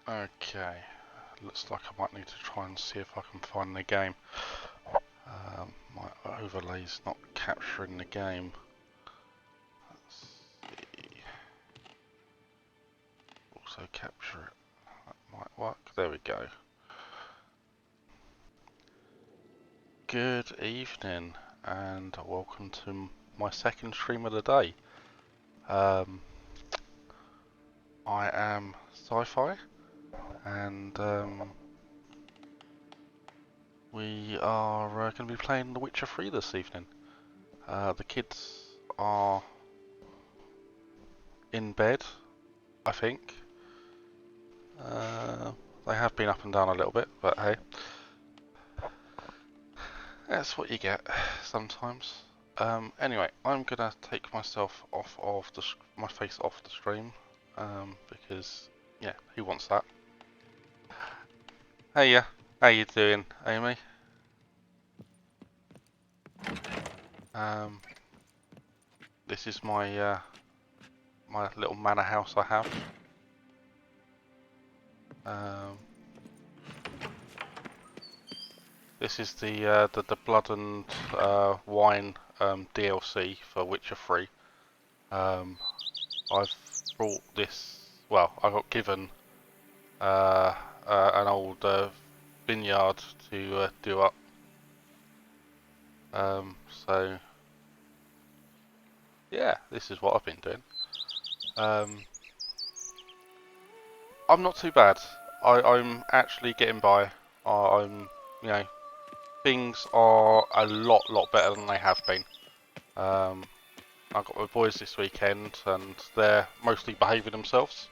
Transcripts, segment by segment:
Okay, looks like I might need to try and see if I can find the game. My overlay's not capturing the game. Let's see. Also capture it. That might work. There we go. Good evening and welcome to my second stream of the day. I am Sci-Fi and we are going to be playing The Witcher 3 this evening. The kids are in bed, I think. They have been up and down a little bit, but hey. That's what you get sometimes. Anyway, I'm gonna take myself off of my face off the stream, because yeah, who wants that? Hey, yeah, how you doing, Amy? This is my my little manor house I have. This is the Blood and Wine DLC for Witcher 3. I've brought this. Well, I got given an old vineyard to do up. So yeah, this is what I've been doing. I'm not too bad. I'm actually getting by. I'm, you know, things are a lot better than they have been. I got my boys this weekend, and they're mostly behaving themselves.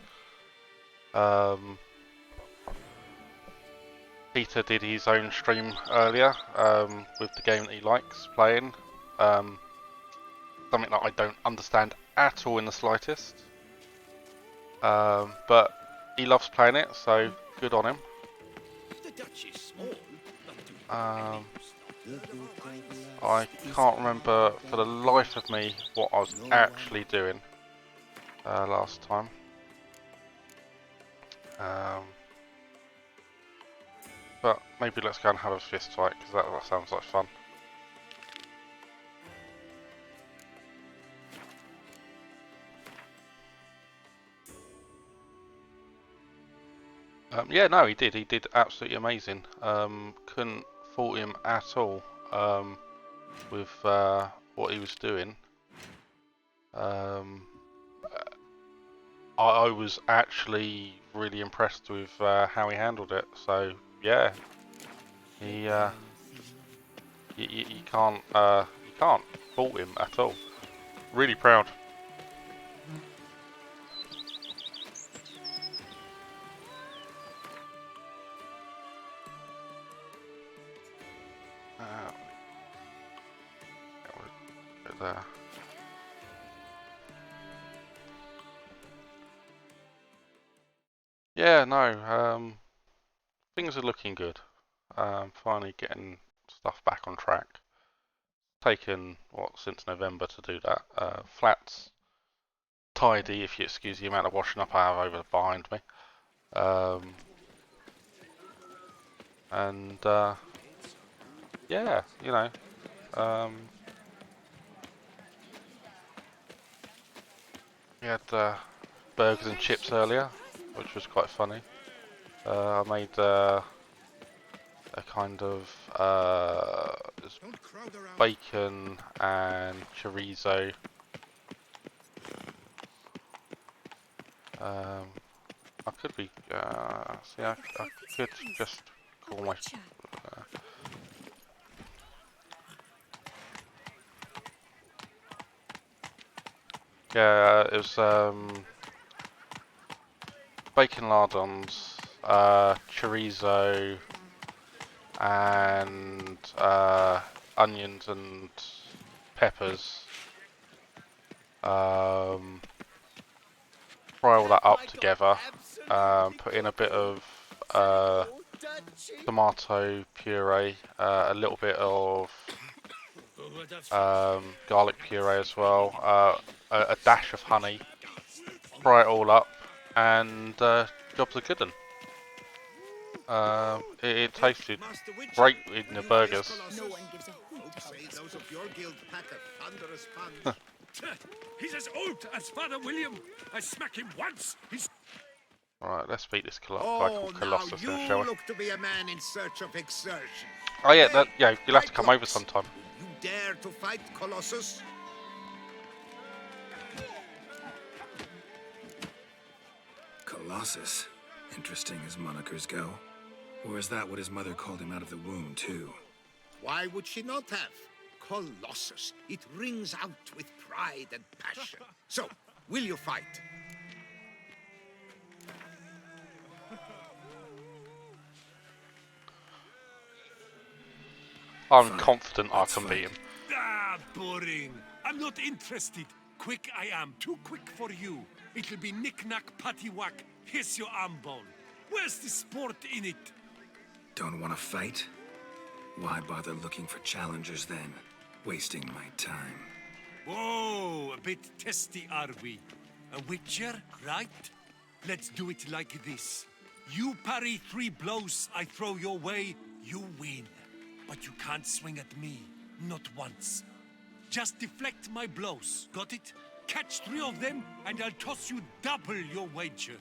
Peter did his own stream earlier with the game that he likes playing. Something that I don't understand at all in the slightest. But he loves playing it, so good on him. I can't remember for the life of me what I was actually doing last time. But maybe let's go and have a fist fight, because that sounds like fun. Yeah, no, he did. He did absolutely amazing. Couldn't fault him at all with what he was doing. I was actually really impressed with how he handled it. So yeah, he you can't fault him at all. Really proud. There. Yeah, no, things are looking good. Finally getting stuff back on track. Taken, what, since November to do that. Flat's tidy, if you excuse the amount of washing up I have over behind me. yeah, you know, we had burgers and chips earlier, which was quite funny. I made a kind of bacon and chorizo. I could be, see, I could just call my. Yeah, it was bacon lardons, chorizo, and onions and peppers. Fry all that up together. Put in a bit of tomato puree, a little bit of garlic puree as well, a dash of honey. Fry it all up, and jobs are good. It tasted great in the burgers. No one gives a hoot. Those of your guild pack a thunderous punch. He's as old as Father William. I smack him once. He's. Alright, let's beat this guy Oh, called now Colossus you then, shall we? look to be a man in search of exertion. Oh yeah, yeah, you'll have to come over Cyclops, sometime. You dare to fight Colossus? Colossus. Interesting as monikers go. Or is that what his mother called him out of the womb, too? Why would she not have? Colossus. It rings out with pride and passion. So, will you fight? I'm confident I can beat him. Ah, boring. I'm not interested. Quick I am. Too quick for you. It'll be knick-knack, paddywhack. Here's your arm bone. Where's the sport in it? Don't want to fight? Why bother looking for challengers then? Wasting my time. Whoa, a bit testy are we? A witcher, right? Let's do it like this. You parry 3 blows I throw your way, you win. But you can't swing at me, not once. Just deflect my blows, got it? Catch 3 of them, and I'll toss you double your wager.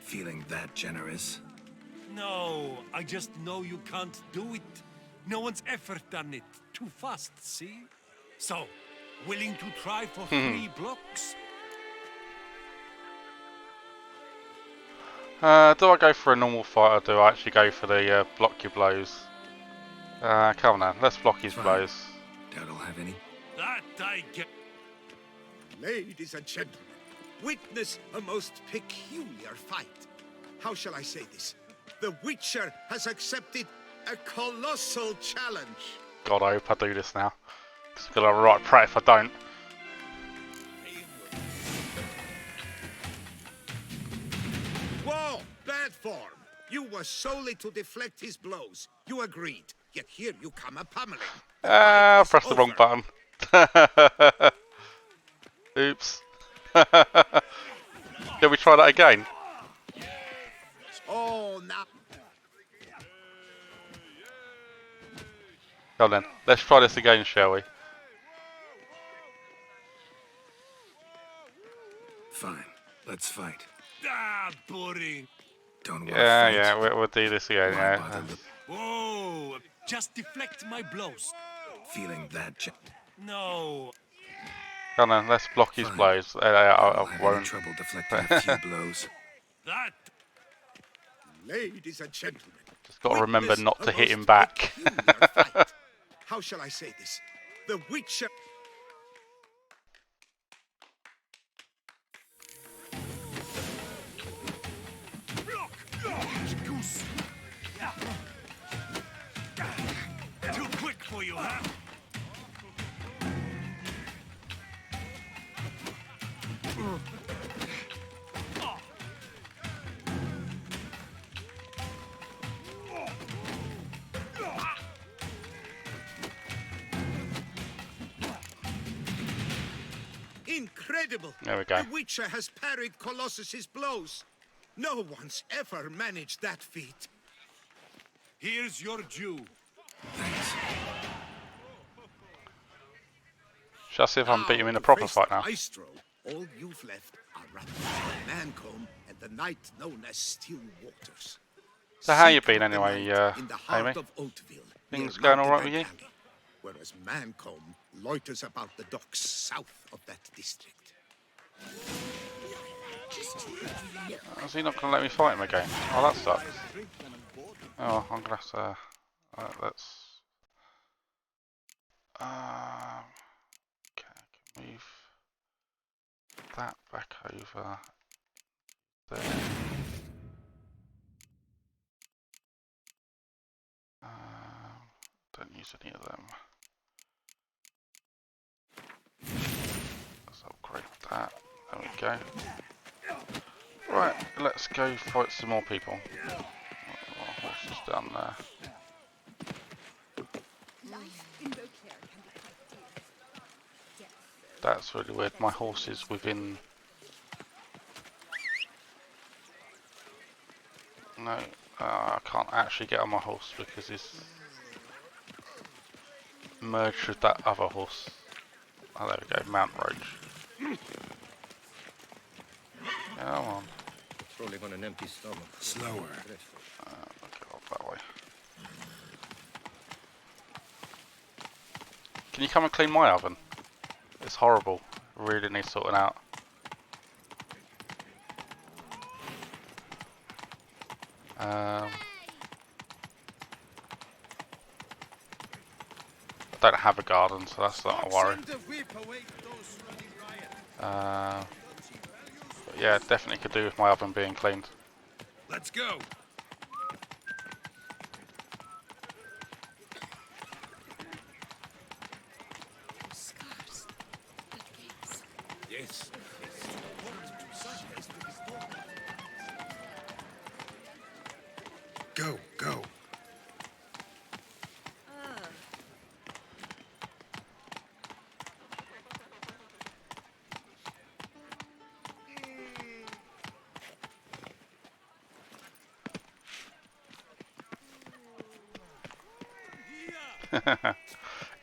Feeling that generous? No, I just know you can't do it. No one's ever done it. Too fast, see? So, willing to try for 3 blocks? Do I go for a normal fight or do I actually go for the block your blows? Come on now, let's block his Fine. blows. Doubt I'll have any. That I get. Ladies and gentlemen, witness a most peculiar fight. How shall I say this? The Witcher has accepted a colossal challenge. God, I hope I do this now. Because I'm gonna right pray if I don't. Whoa, bad form. You were solely to deflect his blows. You agreed. Yet here you come a pummeling. I pressed the wrong button. Oops. Shall we try that again? Oh, now. Come on then, let's try this again, shall we? Fine. Let's fight. Ah, boring. Don't want to Yeah, fight. yeah, we'll do this again, Why yeah. bother look- Whoa, just deflect my blows. Feeling that No. Come on then, let's block his Fine. blows. I'll I have any won't. trouble deflecting a few blows. That. Ladies and gentlemen. Just got to remember witness not a to hit most him back. peculiar fight. How shall I say this? The Witcher. Block. Goose. Too quick for you, huh? Incredible! There we go. The Witcher has parried Colossus's blows. No one's ever managed that feat. Here's your due. Thanks. Shall I see if I can beat him in a to proper face fight the now? Maestro, all you've left are Mancomb and the knight known as Still Waters. So how you Seek been out the anyway, knight in the heart Amy? of Oatville, Things near going all right with Mountebank you? Alley, whereas Mancomb loiters about the docks south of that district. Is he not going to let me fight him again? Oh, that sucks. Oh, I'm going to have to... let's... Okay, I can move that back over there. Don't use any of them. Let's upgrade that. There we go. Right, let's go fight some more people. Oh, horses down there. That's really weird. My horse is within... No, I can't actually get on my horse because he's merged with that other horse. Oh, there we go, Mount Roach. Come on. Rolling on an empty stomach. Slower. Okay, off that way. Can you come and clean my oven? It's horrible. Really needs sorting out. I don't have a garden, so that's not a worry. But yeah, definitely could do with my oven being cleaned. Let's go. Yes. Go, go.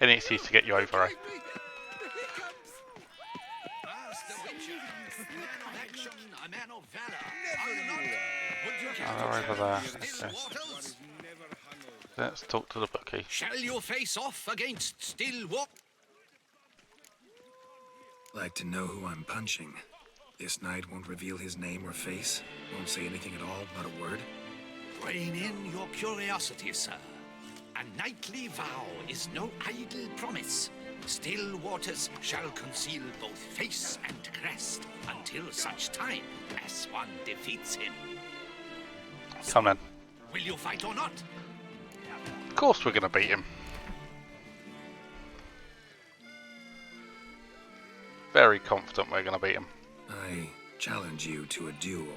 Any excuse to get you over, eh? Oh, they're over there. Okay. Let's talk to the bookie. Shall you face off against Stillwater? Like to know who I'm punching. This knight won't reveal his name or face. Won't say anything at all, not a word. Rein in your curiosity, sir. A knightly vow is no idle promise. Still Waters shall conceal both face and crest until such time as one defeats him. Come then. Will you fight or not? Of course we're going to beat him. Very confident we're going to beat him. I challenge you to a duel.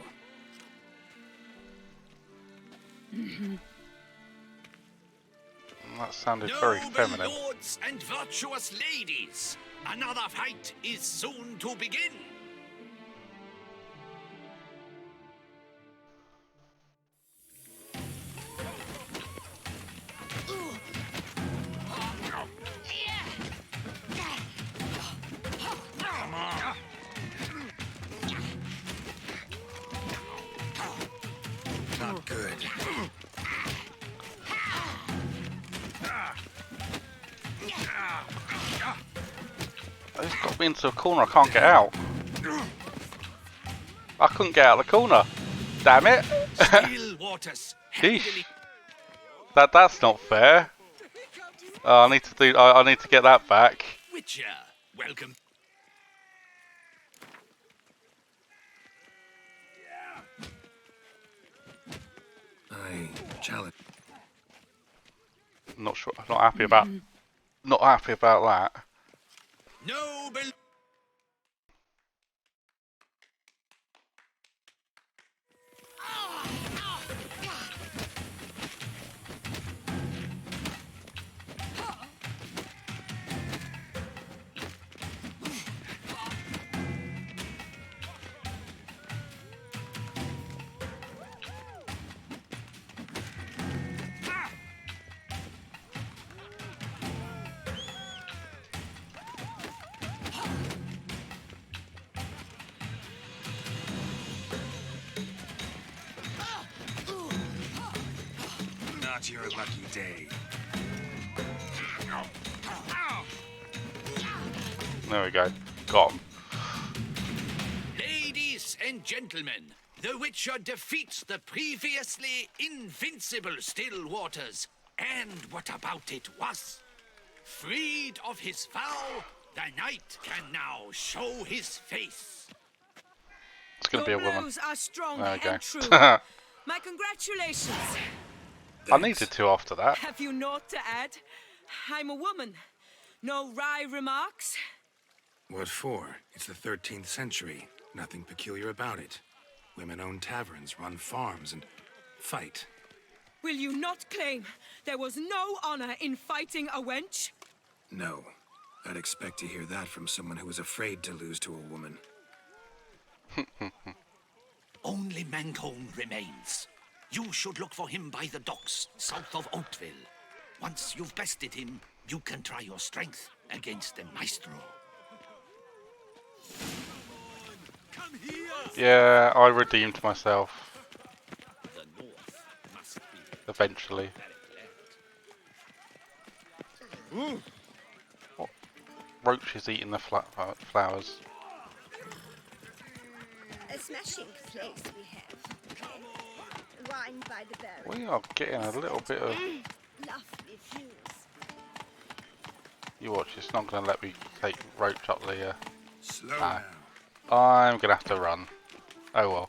That sounded very feminine. Noble lords and virtuous ladies, another fight is soon to begin. Not good. He's got me into a corner, I can't get out. I couldn't get out of the corner. Damn it. Still Waters. Sheesh. That's not fair. I need to get that back. Witcher, welcome. I challenge. Not sure. Not happy about. Not happy about that. Noble. not your lucky day. There we go. Got him. Ladies and gentlemen, the Witcher defeats the previously invincible Still Waters. And what about it was? Freed of his vow, the knight can now show his face. It's going to be a Your woman. blows are strong There we go. and true. My congratulations. I needed to after that. Have you naught to add? I'm a woman. No wry remarks? What for? It's the 13th century. Nothing peculiar about it. Women own taverns, run farms, and fight. Will you not claim there was no honor in fighting a wench? No. I'd expect to hear that from someone who was afraid to lose to a woman. Only Mancomb remains. You should look for him by the docks, south of Oakville. Once you've bested him, you can try your strength against the Maestro. Come here! Yeah, I redeemed myself. The north must be Eventually. What? Roach is eating the flowers. A smashing place we have. Wine by the barrel. We are getting a little bit of... Lovely views. You watch, it's not going to let me take Roach up the... Slow Ah. now. I'm going to have to run. Oh well.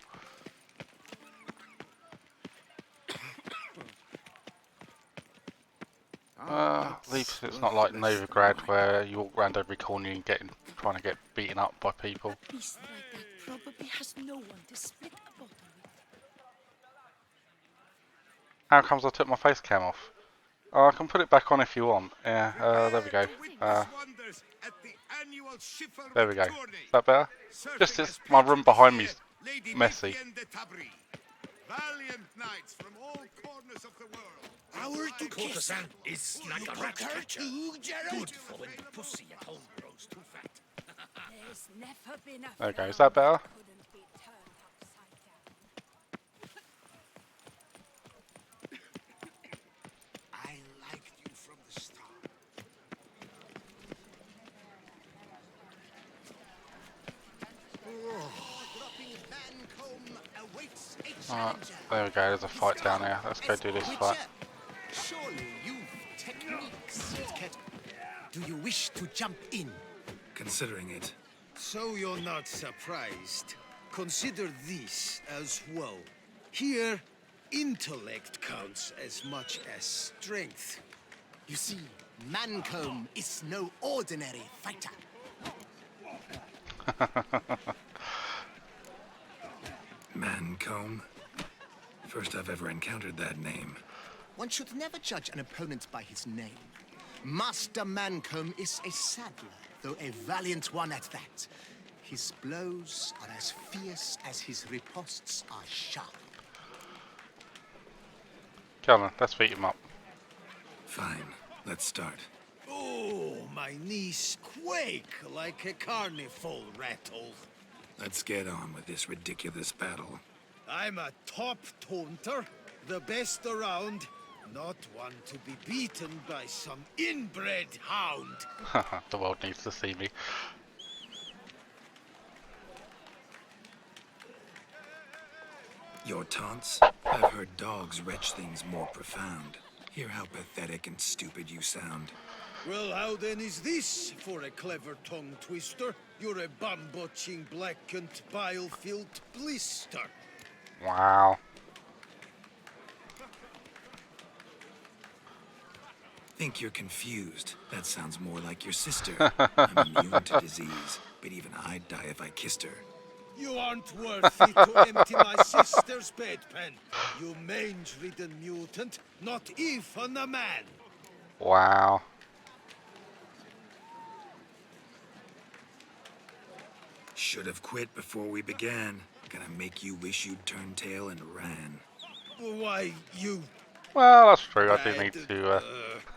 At least it's not like Novigrad where you walk around every corner and trying to get beaten up by people. A beast like that probably has no one to split a bottle with. How comes I took my face cam off? Oh, I can put it back on if you want. Yeah, there we go. There we go. Is that better? Just as my room behind me's messy. Valiant knights from all corners of the world. Our courtesan is like a rat catcher. Good for when pussy at home grows too fat. There's never been a There we go. Is that better? couldn't be turned upside down. I liked you from the start. Alright, there we go. There's a fight down here. Let's go do this fight. Surely you've techniques, Cat. Do you wish to jump in? Considering it. So you're not surprised. Consider this as well. Here, intellect counts as much as strength. You see, Mancomb is no ordinary fighter. Mancomb? First I've ever encountered that name. One should never judge an opponent by his name. Master Mancomb is a saddler, though a valiant one at that. His blows are as fierce as his riposts are sharp. Come on, let's beat him up. Fine, let's start. Oh, my knees quake like a carnival rattle. Let's get on with this ridiculous battle. I'm a top taunter, the best around, not one to be beaten by some inbred hound. The world needs to see me. Your taunts? I've heard dogs retch things more profound. Hear how pathetic and stupid you sound. Well, how then is this for a clever tongue twister? You're a bum-botching, blackened, bile-filled blister. Wow. Think you're confused. That sounds more like your sister. I'm immune to disease, but even I'd die if I kissed her. You aren't worthy to empty my sister's bedpan. You mange-ridden mutant, not even a man. Wow. Should have quit before we began. Gonna make you wish you'd turned tail and ran. Why, you... Well, that's true. I do need to.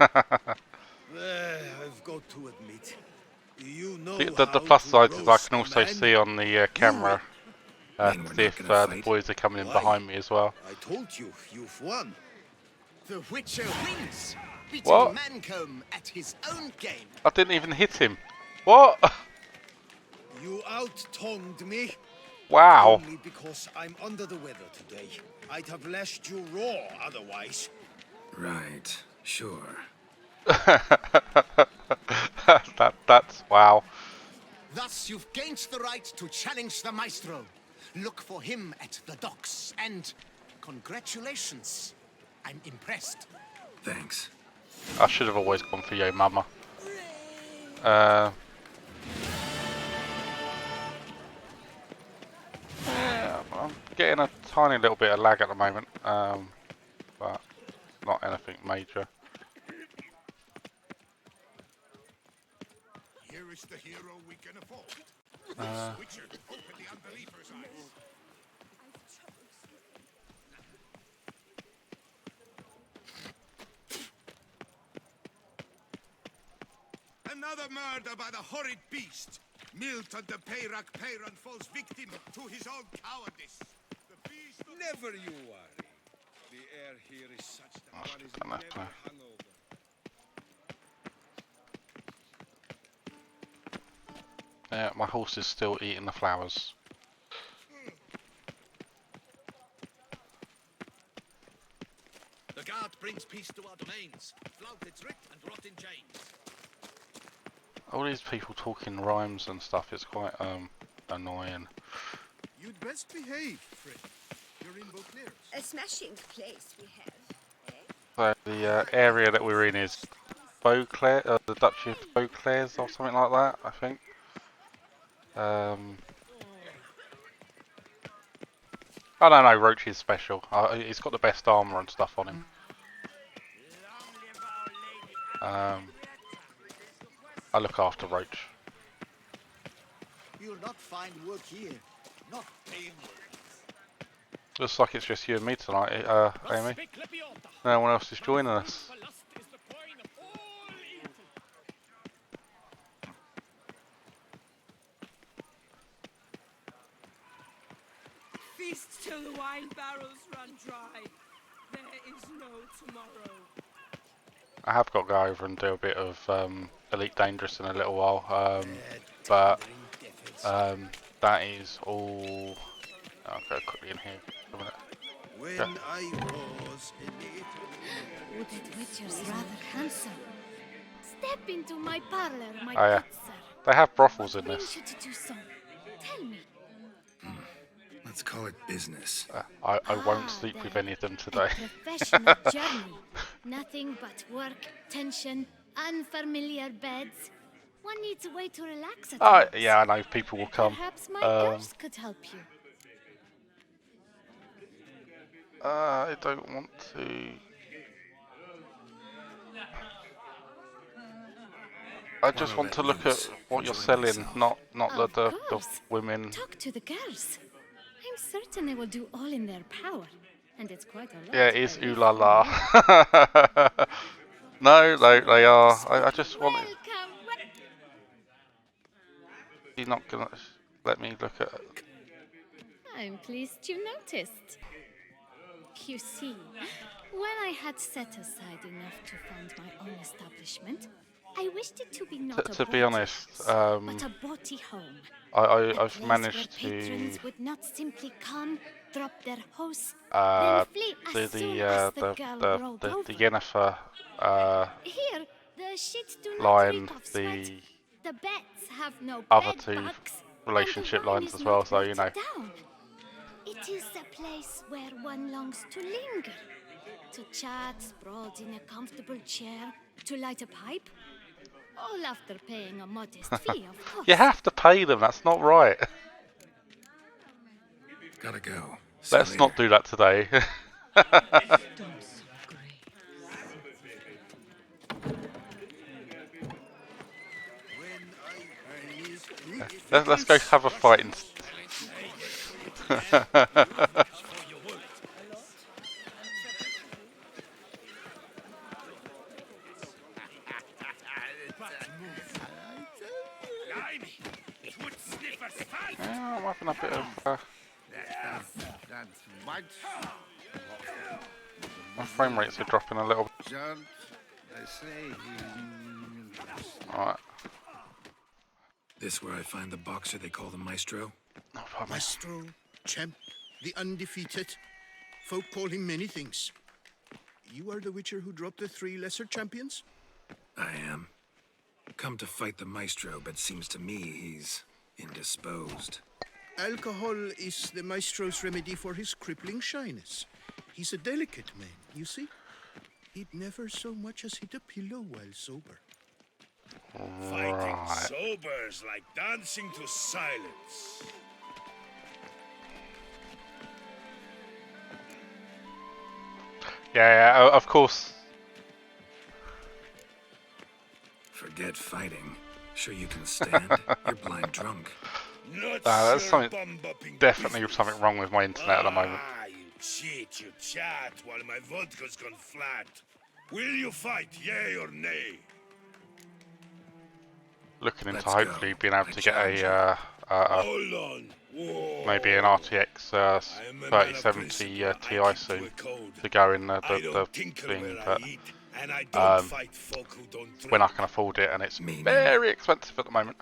I've got to admit, you know The how plus to side is I roast can a also man. see on the camera Mean we're see not if gonna the fight? boys are coming in Why? behind me as well. I told you, you've won. The Witcher wins, beating What? Mancomb at his own game. I didn't even hit him. What? You out-tongued me. Wow. Only because I'm under the weather today. I'd have lashed you raw otherwise. Right, sure. That's wow. Thus, you've gained the right to challenge the Maestro. Look for him at the docks, and congratulations. I'm impressed. Thanks. I should have always gone for Yo Mama. Yeah, I'm getting a tiny little bit of lag at the moment, but not anything major. Here is the hero we can afford. Witcher, open the unbeliever's eyes. Another murder by the horrid beast. Milton de Peyrac Peyran falls victim to his own cowardice. The beast of... Never you worry. The air here is such that Oh, one is done that never now. hungover. Yeah, my horse is still eating the flowers. The guard brings peace to our domains. Flout its writ and rot in chains. All these people talking rhymes and stuff is quite annoying. You'd best behave, friend. You're in Beauclair. A smashing place we have. So the area that we're in is Beauclair, the Duchy of Beauclairs or something like that, I think. I don't know, Roach is special. He's got the best armour and stuff on him. I look after Roach. You'll not find work here. Not tame work. Looks like it's just you and me tonight, Amy. No one else is joining us. Feast till the wine barrels run dry. There is no tomorrow. I have got to go over and do a bit of Elite Dangerous in a little while, but that is all. I'll go quickly in here for a minute. When Yeah. I was in Italy. That Witcher's rather handsome. Step into my parlor, my Oh, yeah. good sir. They have brothels What in brings this. you to do so? Tell me. Let's call it business. I won't Ah, sleep with there. any of them today. A professional journey. Nothing but work, tension, unfamiliar beds. One needs a way to relax at Oh, times. yeah, I know people will come. Perhaps my girls could help you. I don't want to. I just want to look at what you're selling, not Of the course. women. Talk to the girls. I'm certain they will do all in their power. And it's quite a lot. Yeah, it to is pay ooh for la la. you. No, they are. I just want. Welcome. You're not gonna let me look at. I'm pleased you noticed. You see, when I had set aside enough to fund my own establishment, I wished it to be not To a be boaty honest, house, but a boaty home. I've Place managed where to patrons would not simply come, drop their hose, uh, then flee do as soon the as the girl rolled the over. Yennefer Here, the shits do not line, reek of sweat. the The beds have no other bed two bugs, relationship and the wine lines is as well, not so you know. watered down. It is a place where one longs to linger, to chat sprawled in a comfortable chair, to light a pipe, all after paying a modest fee, of course. You have to pay them. That's not right. Gotta go. See you Let's later. not do that today. Let's go have a fight instead. Yeah, I'm having a bit of. My frame rates are dropping a little. Jean, I say Alright. This where I find the boxer they call the Maestro? Oh, pardon me. Maestro, champ, the undefeated. Folk call him many things. You are the Witcher who dropped the 3 lesser champions? I am. Come to fight the Maestro, but seems to me he's indisposed. Alcohol is the Maestro's remedy for his crippling shyness. He's a delicate man, you see? He'd never so much as hit a pillow while sober. Fighting sober's like dancing to silence. Yeah, of course. Forget fighting. Sure you can stand? You're blind drunk. Not There's sure something, bum-bopping definitely business. something wrong with my internet at the moment. Ah, you cheat, you chat, while my vodka's gone flat. Will you fight, yay or nay? Looking into Let's hopefully go. being able I to get challenge a Hold on. Whoa. maybe an RTX I am a man of 3070 principle. I Ti keep to soon a code. to go in I the don't tinker thing, where but I eat, and I don't um, fight folk who don't drink. when I can afford it, and it's Meaning? very expensive at the moment,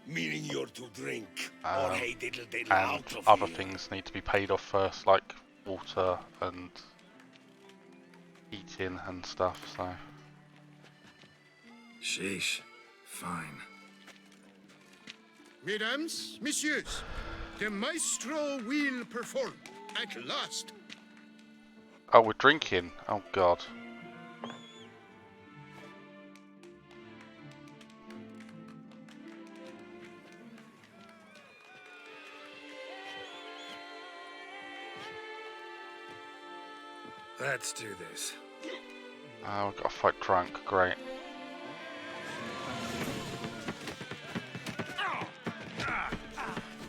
Meaning you're to drink, or Um, hey diddle diddle and out of other here. things need to be paid off first, like water and heating and stuff. So Sheesh. Fine. Mesdames, messieurs, the Maestro will perform at last. oh, we're drinking. Oh God. Let's do this. Oh, we've got to fight drunk. Great.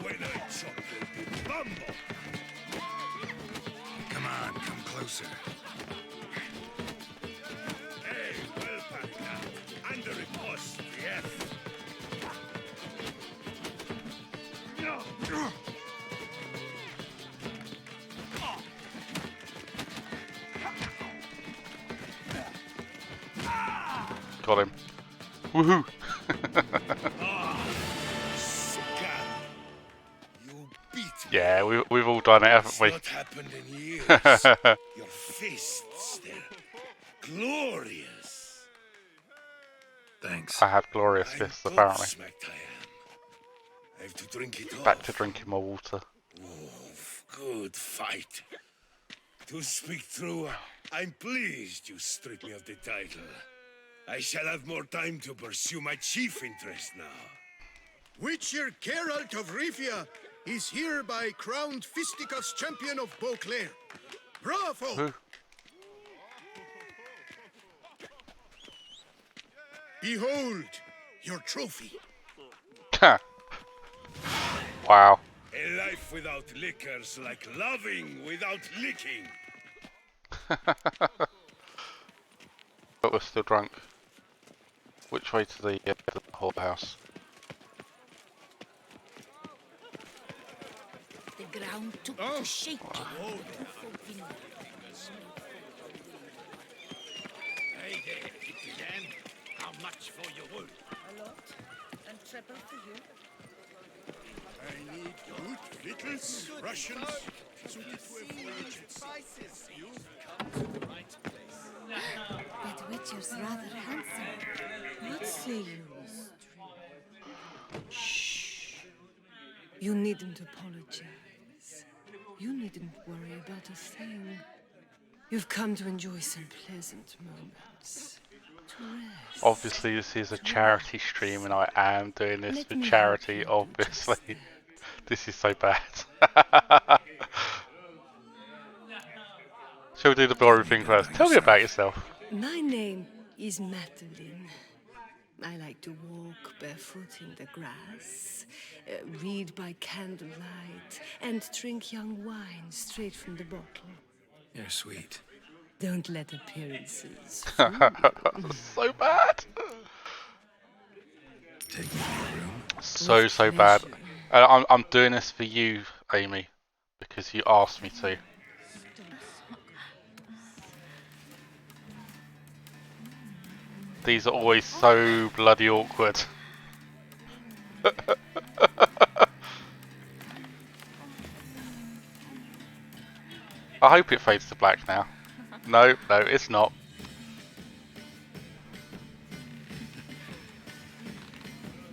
When I chop you, you bumble. Come on, come closer. Hey, well packed out. Under riposte, yes. Got him. Woohoo! Scan. You beat me. Yeah, we've all done it, haven't It's we? not happened in years. Your fists, they're glorious. Thanks. I have glorious I'm fists, apparently. gobsmacked I am. I have to drink it Back off. to drinking more water. Good fight. To speak true, I'm pleased you stripped me of the title. I shall have more time to pursue my chief interest now. Witcher Geralt of Rivia is hereby crowned Fisticuffs champion of Beauclair. Bravo! Who? Behold your trophy. Wow. A life without liquor's like loving without licking. But we're still drunk. Which way to the whorehouse? The ground took Oh. to shaking. Hey there, Hitman. How much for your wood? A lot. And treble for you. I need good victuals, Russians. That Witcher's rather handsome. What say you, Shh. You needn't apologize. You needn't worry about a thing. You've come to enjoy some pleasant moments. To rest. Obviously, this is a charity stream, and I am doing this Let for me charity. help you to just Obviously, this is so bad. Shall we do the boring thing first? Tell me about yourself. My name is Madeline. I like to walk barefoot in the grass, read by candlelight, and drink young wine straight from the bottle. You're sweet. Don't let appearances. So bad. Take me to your room. So bad. I'm doing this for you, Amy, because you asked me to. These are always so bloody awkward. I hope it fades to black now. No, no, it's not.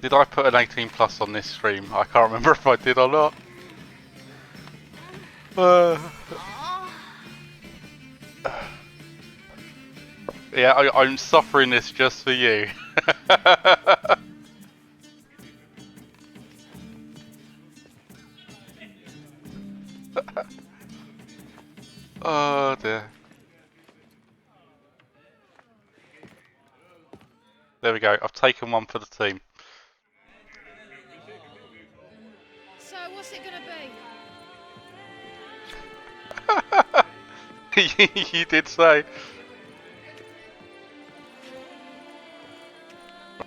Did I put an 18 plus on this stream? I can't remember if I did or not. Yeah, I'm suffering this just for you. Oh dear. There we go, I've taken one for the team. So, what's it gonna be? You did say.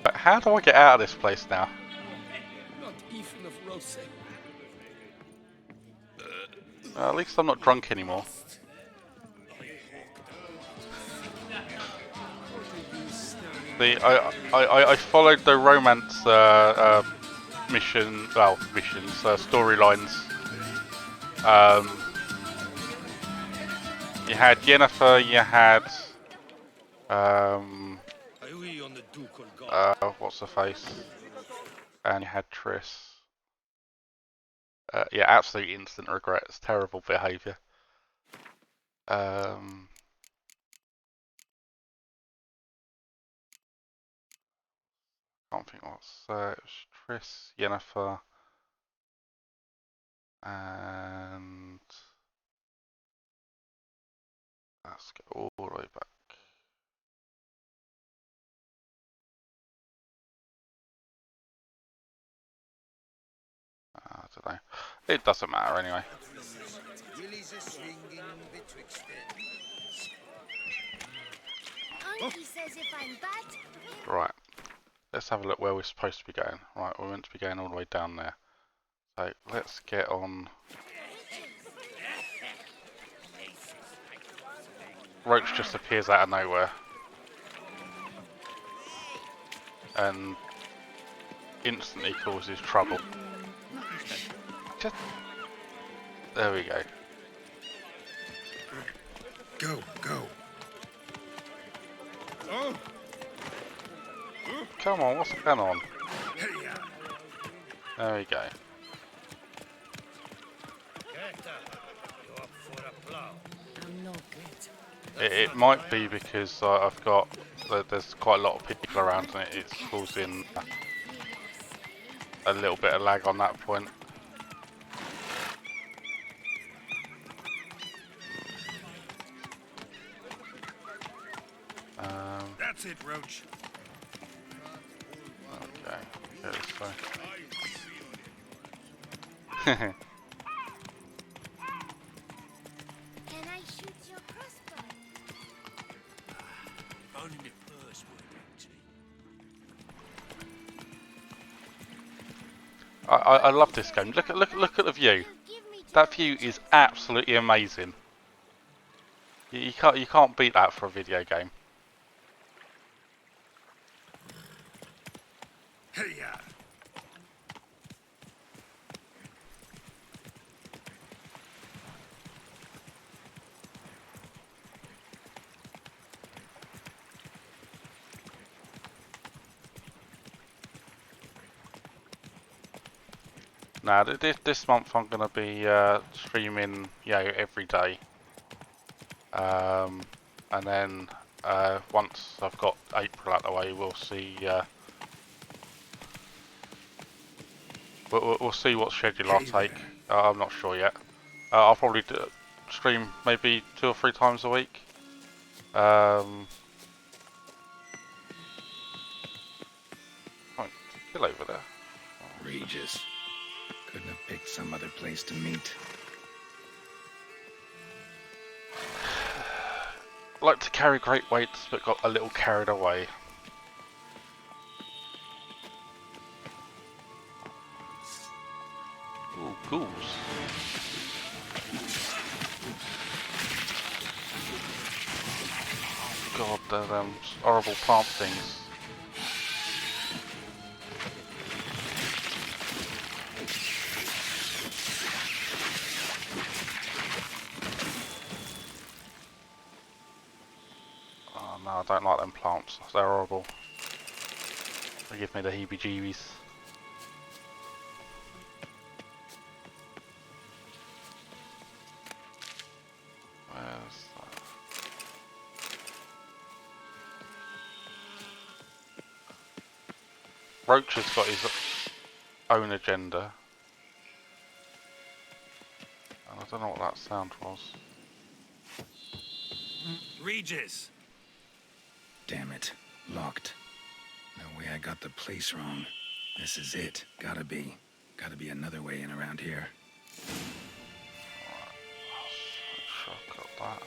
Right, how do I get out of this place now? Not even of rosé. At least I'm not drunk anymore. See, I followed the romance missions, storylines. You had Yennefer, you had what's her face, and you had Triss. Yeah, absolute instant regrets, terrible behaviour. Can't think what's it was Triss, Yennefer, and let's go all the way back. I don't know. It doesn't matter anyway. Unky says if I'm bad. Right. Let's have a look where we're supposed to be going. Right, we're meant to be going all the way down there. So let's get on. Roach just appears out of nowhere. And instantly causes trouble. Just... There we go. Go, go. Oh, Come on, what's going on? There we go. It might be because I've got there's quite a lot of people around and it's causing a little bit of lag on that point. That's it, Roach. Okay, go this way. Can I shoot your crossbow? Only the first one, I love this game. Look at the view. That view is absolutely amazing. You can't beat that for a video game. Hey-ya! Now this month I'm gonna be streaming, every day. And then once I've got April out of the way, we'll see. We'll see what schedule I'll take. I'm not sure yet. I'll probably stream maybe 2 or 3 times a week. Still over there. Regis. Couldn't have picked some other place to meet. Like to carry great weights, but got a little carried away. Ooh, ghouls. God, they're horrible plant things. Oh no, I don't like them plants. They're horrible. They give me the heebie-jeebies. Where's that? Roach has got his own agenda. And I don't know what that sound was. Regis! Damn it. Locked. No way I got the place wrong. This is it. Gotta be. Gotta be another way in around here. Sure, got that.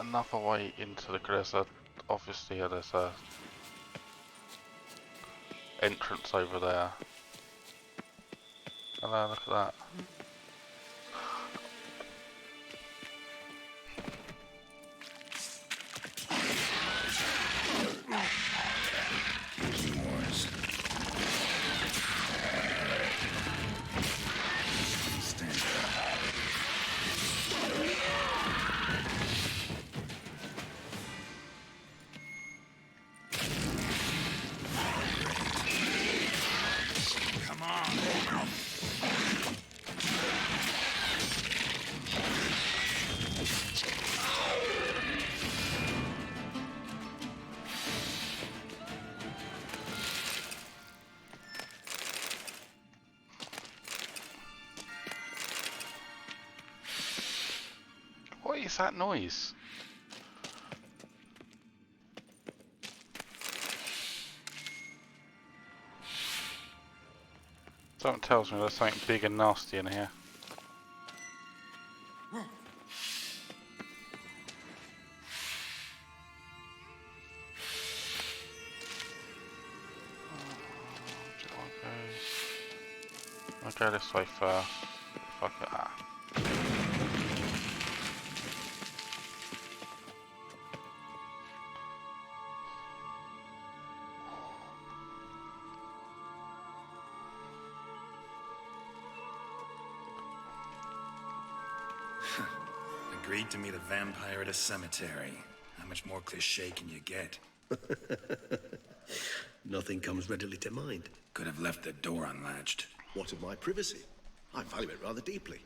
Another way into the there's obviously there's a entrance over there. Hello, look at that. Wars. Stand up. Come on! What is that noise? Something tells me there's something big and nasty in here. I'll go this way first. Fuck it. Ah. Agreed to meet a vampire at a cemetery. How much more cliché can you get? Nothing comes readily to mind. Could have left the door unlatched. What of my privacy? I value it rather deeply.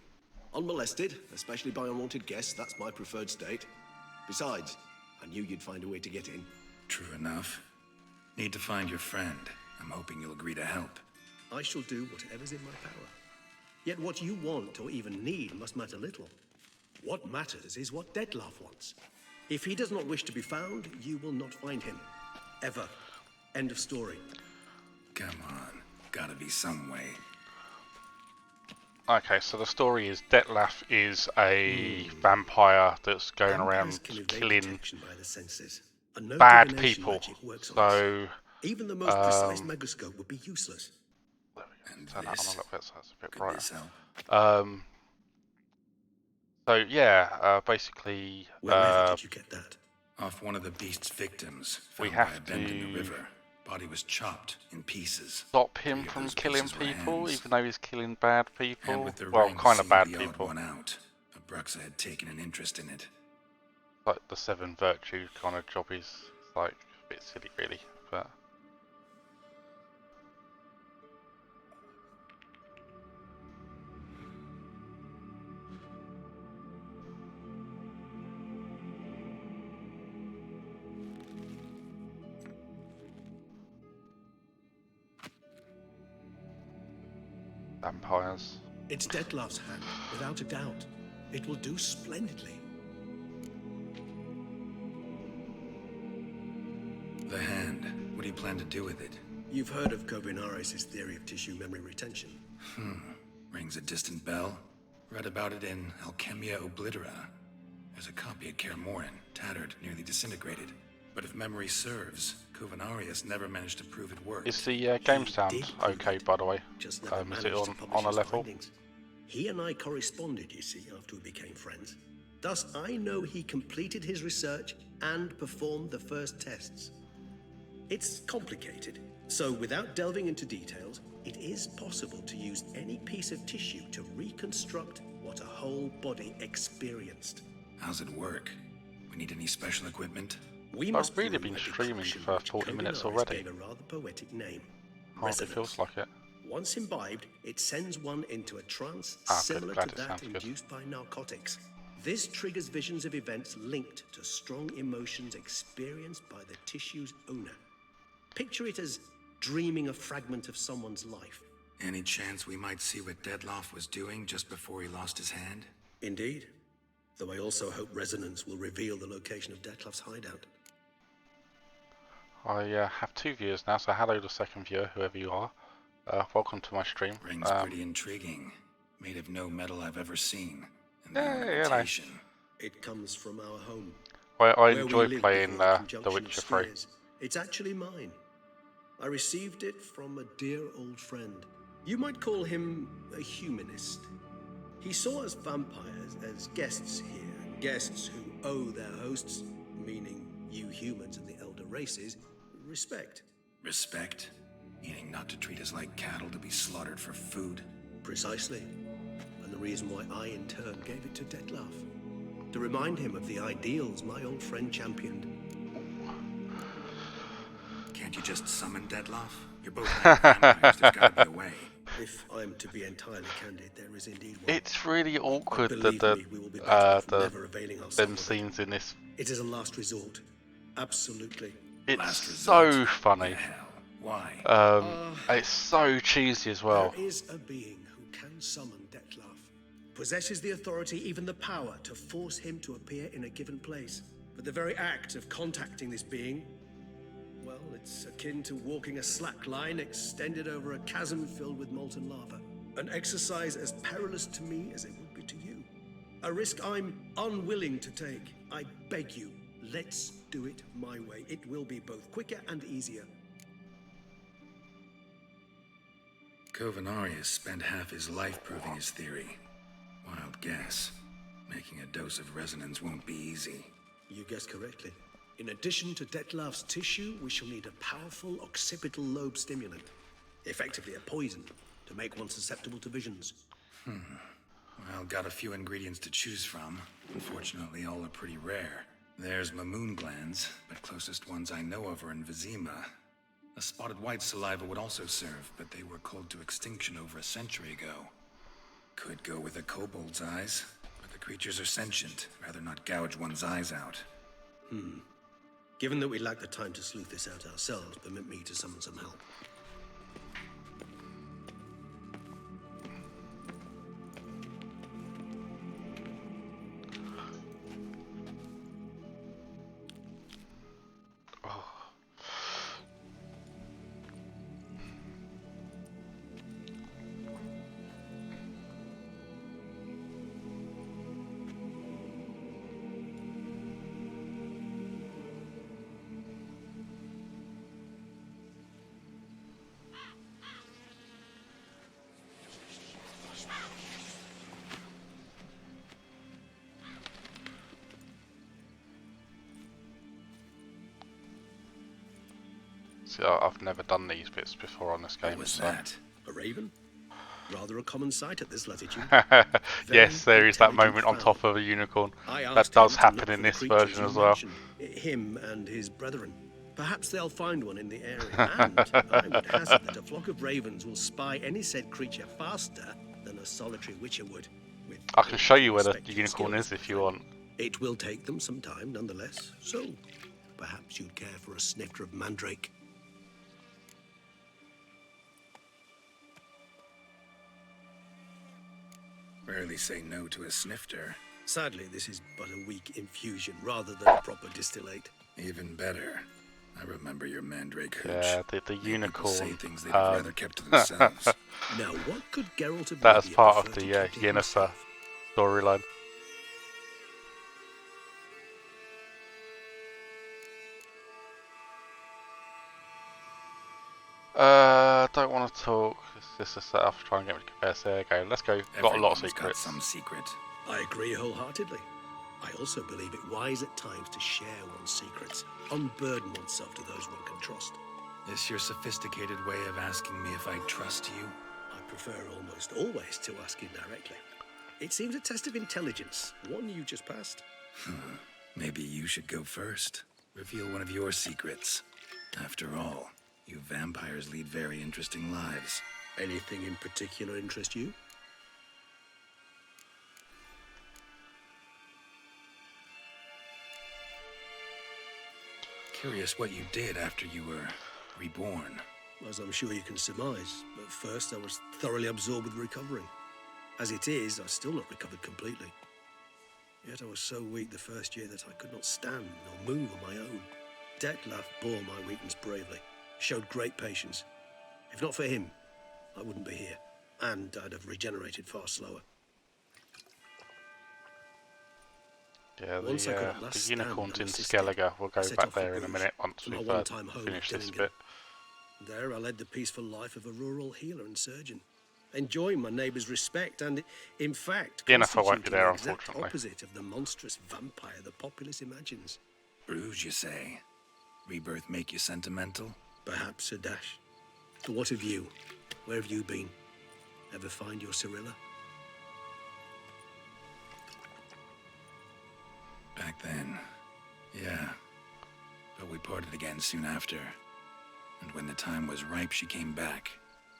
Unmolested, especially by unwanted guests, that's my preferred state. Besides, I knew you'd find a way to get in. True enough. Need to find your friend. I'm hoping you'll agree to help. I shall do whatever's in my power. Yet what you want or even need must matter little. What matters is what Dettlaff wants. If he does not wish to be found, you will not find him. Ever. End of story. Come on. Gotta be some way. Okay, so the story is Dettlaff is a vampire that's going Vampires around can evade killing detection by the senses, and no bad divination people. magic works on us. So Even the most precise megascope would be useless. And turn that on a this little bit so it's a bit could brighter. this help? So yeah, basically, Wherever did you get that? Off one of the beast's victims. We Found by have a bend in to- the river. Body was chopped in pieces. stop him 3 of from those killing pieces were people, hands. even though he's killing bad And people. with the Well, ring kind of seemed bad the odd people. one out. But Bruxa had taken an interest in it. Like the 7 virtue kind of job is like a bit silly, really. But vampires. It's Dettlaff's hand, without a doubt. It will do splendidly. The hand. What do you plan to do with it? You've heard of Kovinaris' theory of tissue memory retention. Rings a distant bell. Read about it in Alchemia Oblitera. There's a copy at Kaer Morhen, tattered, nearly disintegrated. But if memory serves, Kovinaris never managed to prove it worked. Is the game He sound did okay, by the way? Just never Is it managed to on publish a his level? findings. He and I corresponded, you see, after we became friends. Thus, I know he completed his research and performed the first tests. It's complicated, so without delving into details, it is possible to use any piece of tissue to reconstruct what a whole body experienced. How's it work? We need any special equipment? I've really been streaming for 40 minutes already. Gave a rather poetic name. Hardly feels like it. Once imbibed, it sends one into a trance Good, similar glad to it that sounds good. induced by narcotics. This triggers visions of events linked to strong emotions experienced by the tissue's owner. Picture it as dreaming a fragment of someone's life. Any chance we might see what Dettlaff was doing just before he lost his hand? Indeed. Though I also hope resonance will reveal the location of Dettlaff's hideout. I have 2 viewers now, so hello to second viewer, whoever you are. Welcome to my stream. Ring's pretty intriguing. Made of no metal I've ever seen. And the Yeah, ornamentation. It comes from our home. I where we enjoy lived playing before the The conjunction of Witcher 3. spheres. It's actually mine. I received it from a dear old friend. You might call him a humanist. He saw us vampires as guests here, and guests who owe their hosts, meaning you humans and the elder races, respect. Respect? Meaning not to treat us like cattle to be slaughtered for food? Precisely. And the reason why I, in turn, gave it to Dettlaff. To remind him of the ideals my old friend championed. Can't you just summon Dettlaff? You're both vampires, there's gotta be a way. If I'm to be entirely candid, there is indeed one. It's really awkward Believe that me, we will be better off never availing ourselves them of it. scenes in this. It is a last resort. Absolutely. It's Last so resort. funny. Hell, why? It's so cheesy as well. There is a being who can summon Dettlaff. Possesses the authority, even the power, to force him to appear in a given place. But the very act of contacting this being, well, it's akin to walking a slack line extended over a chasm filled with molten lava. An exercise as perilous to me as it would be to you. A risk I'm unwilling to take. I beg you, let's do it my way. It will be both quicker and easier. Covenarius spent half his life proving his theory. Wild guess. Making a dose of resonance won't be easy. You guessed correctly. In addition to Dettlaff's tissue, we shall need a powerful occipital lobe stimulant. Effectively a poison, to make one susceptible to visions. Well, got a few ingredients to choose from. Unfortunately, all are pretty rare. There's Mamoon glands, but closest ones I know of are in Vizima. A spotted white saliva would also serve, but they were culled to extinction over a century ago. Could go with a kobold's eyes, but the creatures are sentient. Rather not gouge one's eyes out. Given that we lack the time to sleuth this out ourselves, permit me to summon some help. See, I've never done these bits before on this game. What was so. that? A raven? Rather a common sight at this latitude. Yes, there is that intelligent moment on fowl. top of a unicorn. I That asked does him to happen look in for the this creatures version you as well. mentioned. Him and his brethren. Perhaps they'll find one in the area, and I would hazard that a flock of ravens will spy any said creature faster than a solitary witcher would. With I can show you where the respective unicorn skills. is if you want. It will take them some time, nonetheless. So, perhaps you'd care for a snifter of mandrake. Rarely say no to a snifter. Sadly, this is but a weak infusion rather than a proper distillate. Even better. I remember your mandrake hooch. Yeah, the Made people unicorn. say things they'd have rather kept to themselves. Now, what could Geralt of That is Rivia part of prefer the to keep to Yennefer himself? storyline. Don't want to talk. It's just a setup to try and get me to compare. So there you go. Let's go. Got a lot of Everyone's secrets. got some secret. I agree wholeheartedly. I also believe it wise at times to share one's secrets, unburden oneself to those one can trust. This your sophisticated way of asking me if I trust you? I prefer almost always to ask indirectly. It seems a test of intelligence, one you just passed. Maybe you should go first. Reveal one of your secrets. After all, you vampires lead very interesting lives. Anything in particular interest you? Curious what you did after you were reborn. As I'm sure you can surmise, at first I was thoroughly absorbed with recovering. As it is, I've still not recovered completely. Yet I was so weak the first year that I could not stand nor move on my own. Detlef bore my weakness bravely, showed great patience. If not for him, I wouldn't be here, and I'd have regenerated far slower. Yeah, Once I could at the last stand unicorns in and assist him, Skellige. We'll go set back off for there in a Bruges, minute once to my we've one-time home finished at this Dillingen. bit. There I led the peaceful life of a rural healer and surgeon, enjoying my neighbours' respect and, in fact, Yennefer won't be constituting there, the exact unfortunately. opposite of the monstrous vampire the populace imagines. Bruges, you say? Rebirth make you sentimental? Perhaps a dash. But what of you? Where have you been? Ever find your Cirilla? Back then, yeah. But we parted again soon after. And when the time was ripe, she came back.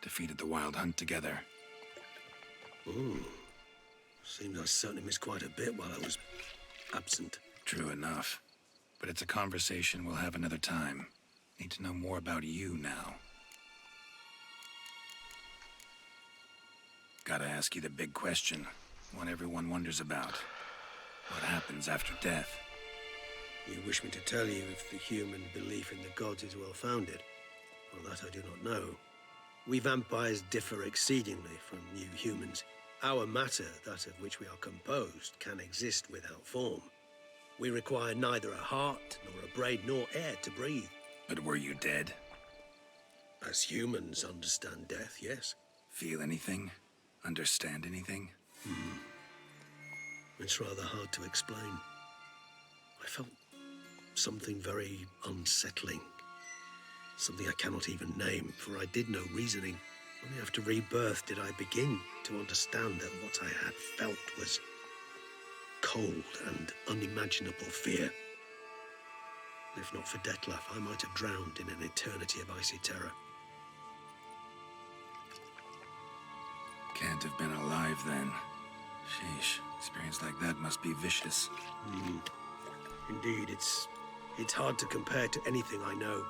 Defeated the Wild Hunt together. Ooh. Seems I certainly missed quite a bit while I was absent. True enough. But it's a conversation we'll have another time. Need to know more about you now. Gotta ask you the big question. One everyone wonders about. What happens after death? You wish me to tell you if the human belief in the gods is well founded? Well, that I do not know. We vampires differ exceedingly from you humans. Our matter, that of which we are composed, can exist without form. We require neither a heart, nor a brain, nor air to breathe. But were you dead? As humans understand death, yes. Feel anything? Understand anything? It's rather hard to explain. I felt something very unsettling. Something I cannot even name, for I did no reasoning. Only after rebirth did I begin to understand that what I had felt was cold and unimaginable fear. If not for Detlef, I might have drowned in an eternity of icy terror. Can't have been alive then. Sheesh, experience like that must be vicious. Indeed, it's hard to compare to anything I know.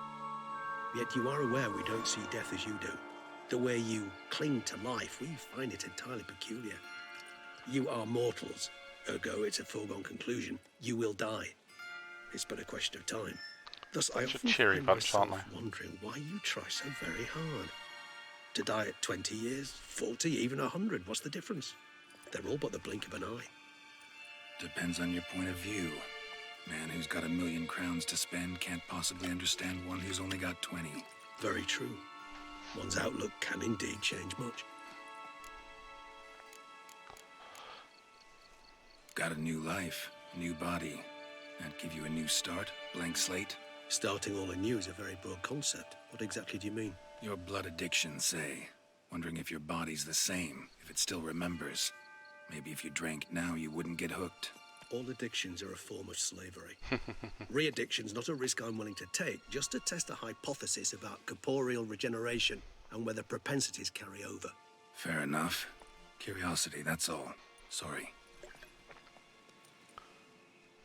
Yet you are aware we don't see death as you do. The way you cling to life, we find it entirely peculiar. You are mortals, ergo it's a foregone conclusion. You will die. It's but a question of time. Thus, I often cheery find bunch, aren't myself wondering why you try so very hard. To die at 20 years, 40, even 100, what's the difference? They're all but the blink of an eye. Depends on your point of view. Man who's got 1,000,000 crowns to spend can't possibly understand one who's only got 20. Very true. One's outlook can indeed change much. Got a new life, a new body. That give you a new start, blank slate? Starting all anew is a very broad concept. What exactly do you mean? Your blood addiction, say. Wondering if your body's the same, if it still remembers. Maybe if you drank now, you wouldn't get hooked. All addictions are a form of slavery. Re-addiction's not a risk I'm willing to take, just to test a hypothesis about corporeal regeneration and whether propensities carry over. Fair enough. Curiosity, that's all. Sorry.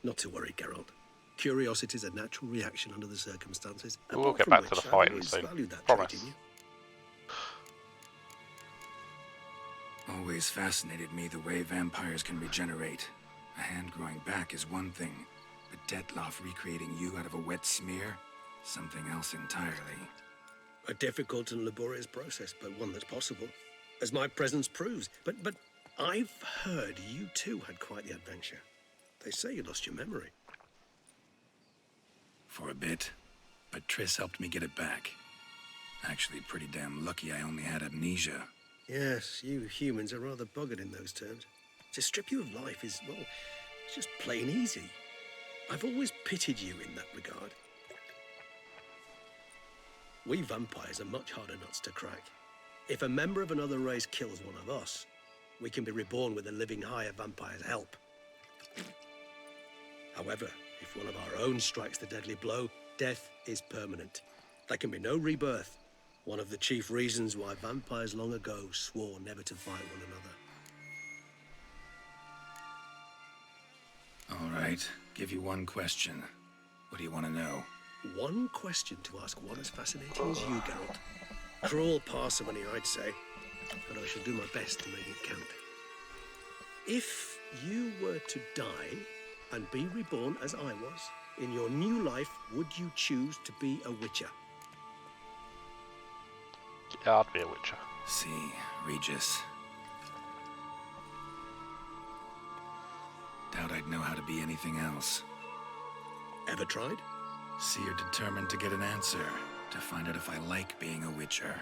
Not to worry, Geralt. Curiosity is a natural reaction under the circumstances. We'll apart get from back to which the I've fighting always soon. valued that Promise. trait in you. Always fascinated me the way vampires can regenerate. A hand growing back is one thing, but Detlef recreating you out of a wet smear? Something else entirely. A difficult and laborious process, but one that's possible, as my presence proves. But I've heard you too had quite the adventure. They say you lost your memory. For a bit, but Triss helped me get it back. Actually, pretty damn lucky I only had amnesia. Yes, you humans are rather buggered in those terms. To strip you of life is, well, It's just plain easy. I've always pitied you in that regard. We vampires are much harder nuts to crack. If a member of another race kills one of us, we can be reborn with a living higher vampire's help. However, if one of our own strikes the deadly blow, death is permanent. There can be no rebirth. One of the chief reasons why vampires long ago swore never to fight one another. All right, give you one question. What do you want to know? One question to ask one as fascinating as you, Geralt. Cruel parsimony, I'd say, but I shall do my best to make it count. If you were to die and be reborn as I was, in your new life, would you choose to be a witcher? Yeah, I'd be a witcher. See, Regis. Doubt I'd know how to be anything else. Ever tried? See, you're determined to get an answer, to find out if I like being a witcher.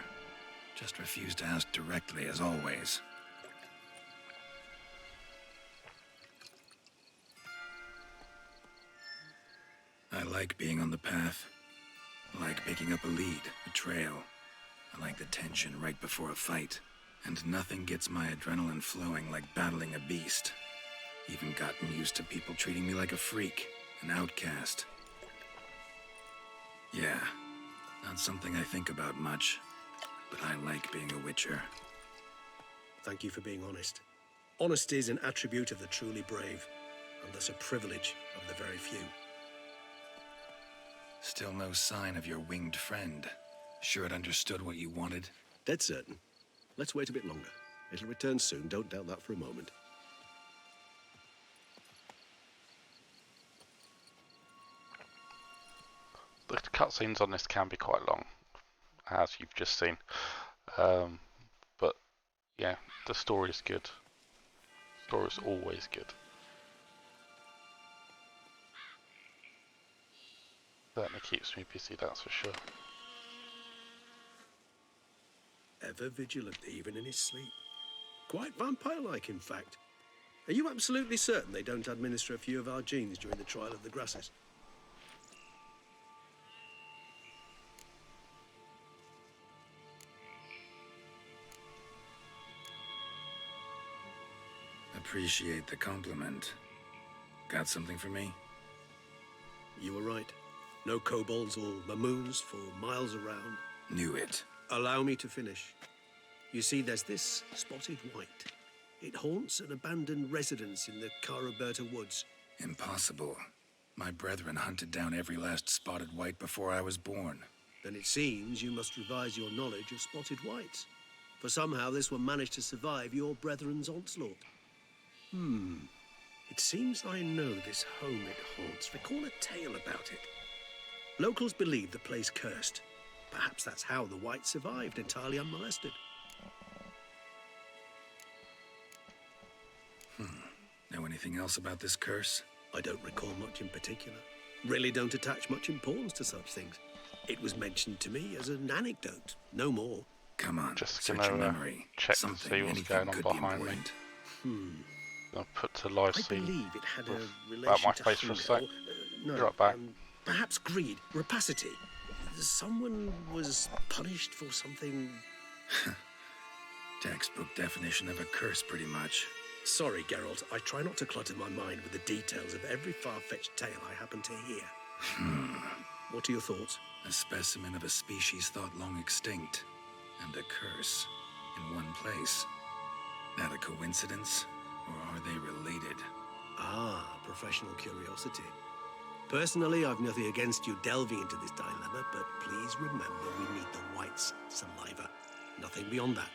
Just refuse to ask directly, as always. I like being on the path. I like picking up a lead, a trail. I like the tension right before a fight. And nothing gets my adrenaline flowing like battling a beast. Even gotten used to people treating me like a freak, an outcast. Yeah, not something I think about much, but I like being a witcher. Thank you for being honest. Honesty is an attribute of the truly brave, and thus a privilege of the very few. Still no sign of your winged friend. Sure it understood what you wanted? Dead certain. Let's wait a bit longer. It'll return soon, don't doubt that for a moment. The cutscenes on this can be quite long, as you've just seen. But yeah, the story is good. The story is always good. Certainly keeps me busy, that's for sure. Ever vigilant, even in his sleep. Quite vampire-like, in fact. Are you absolutely certain they don't administer a few of our genes during the trial of the grasses? Appreciate the compliment. Got something for me? You were right. No kobolds or mamoons for miles around. Knew it. Allow me to finish. You see, there's this spotted white. It haunts an abandoned residence in the Caraberta woods. Impossible. My brethren hunted down every last spotted white before I was born. Then it seems you must revise your knowledge of spotted whites. For somehow this one managed to survive your brethren's onslaught. It seems I know this home it haunts. Recall a tale about it. Locals believe the place cursed. Perhaps that's how the white survived, entirely unmolested. Know anything else about this curse? I don't recall much in particular. Really don't attach much importance to such things. It was mentioned to me as an anecdote, no more. Come on, Just search gonna your memory. check to Something, see what's anything going on could behind be me. important. I'll put to live I scene. believe it had a About relation my to face for a hunger, sec. or, no, Drop back. Perhaps greed, rapacity. Someone was punished for something. Textbook definition of a curse, pretty much. Sorry, Geralt. I try not to clutter my mind with the details of every far-fetched tale I happen to hear. What are your thoughts? A specimen of a species thought long extinct, and a curse in one place. That a coincidence, or are they related? Ah, professional curiosity. Personally, I've nothing against you delving into this dilemma, but please remember we need the white's saliva. Nothing beyond that.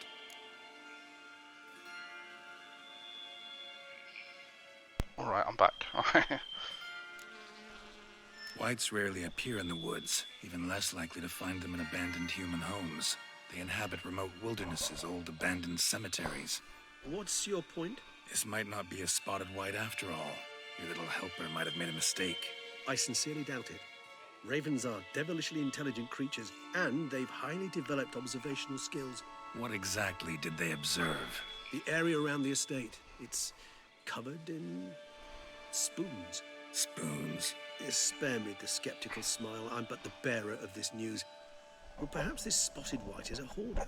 Alright, I'm back. Whites rarely appear in the woods, even less likely to find them in abandoned human homes. They inhabit remote wildernesses, old abandoned cemeteries. What's your point? This might not be a spotted white after all. Your little helper might have made a mistake. I sincerely doubt it. Ravens are devilishly intelligent creatures, and they've highly developed observational skills. What exactly did they observe? The area around the estate, it's covered in Spoons. Spoons. Spare me the skeptical smile. I'm but the bearer of this news. Or perhaps this spotted white is a hoarder.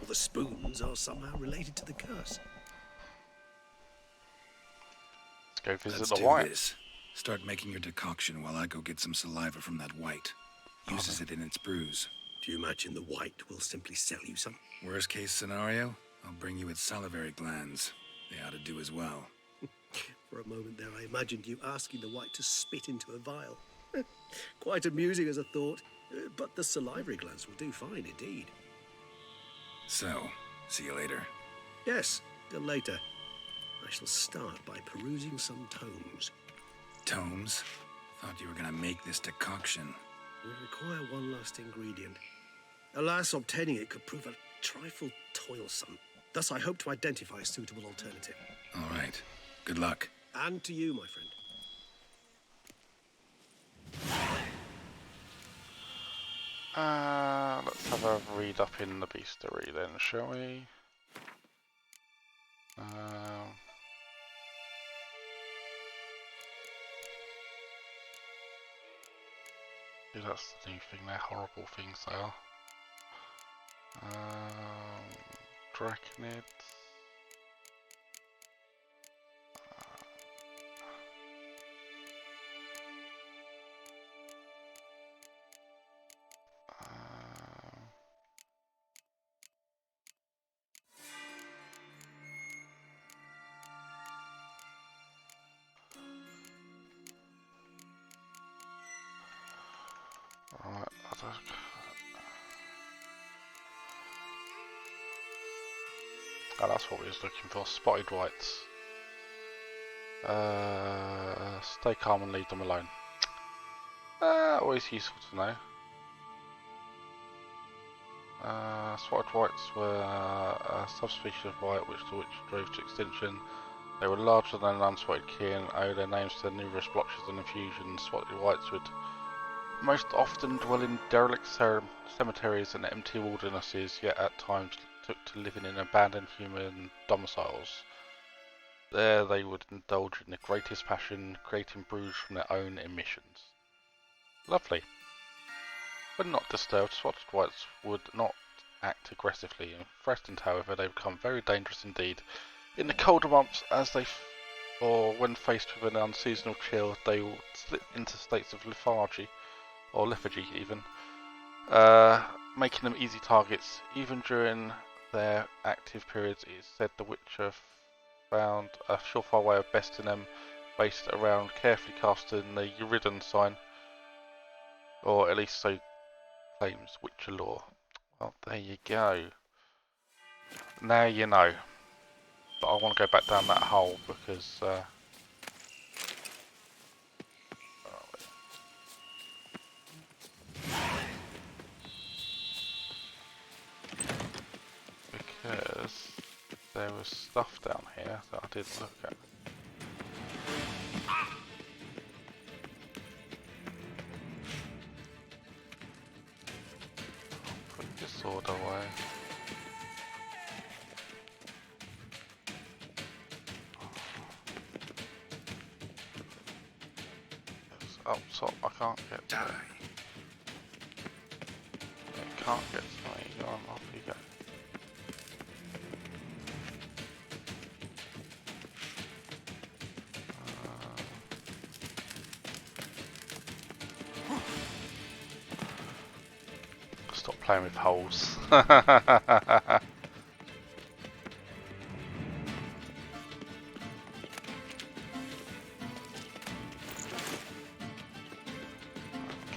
Or the spoons are somehow related to the curse. Let's go visit Let's the do white. this. Start making your decoction while I go get some saliva from that white. Uses it in its brews. Do you imagine the white will simply sell you some? Worst case scenario, I'll bring you its salivary glands. They ought to do as well. For a moment there, I imagined you asking the white to spit into a vial. Quite amusing as a thought, but the salivary glands will do fine indeed. So, see you later. Yes, till later. I shall start by perusing some tomes. Tomes? Thought you were gonna make this decoction. We require one last ingredient. Alas, obtaining it could prove a trifle toilsome. Thus, I hope to identify a suitable alternative. All right. Good luck. And to you, my friend. Let's have a read up in the beastery then, shall we? That's the new thing, they're horrible things they are. Draconids. Alright, oh, that's what we was looking for, spotted whites. Stay calm and leave them alone. Always useful to know. Spotted whites were a subspecies of white which drove to extinction. They were larger than unspotted key and owe their names to numerous blotches and infusions. Spotted whites would most often dwell in derelict cemeteries and empty wildernesses, yet at times took to living in abandoned human domiciles. There they would indulge in the greatest passion, creating brews from their own emissions. Lovely. When not disturbed, spotted whites would not act aggressively. If threatened, however, they become very dangerous indeed. In the colder months, or when faced with an unseasonal chill, they will slip into states of lethargy, or lethargy even, making them easy targets. Even during their active periods, it is said the Witcher found a surefire way of besting them based around carefully casting the Uridan sign, or at least so claims Witcher lore. Well, there you go. Now you know. But I want to go back down that hole because there was stuff down here that I did look at. Put this sword away. It's up top, I can't get to it. I can't get to me, go on, off you go. Stop playing with holes.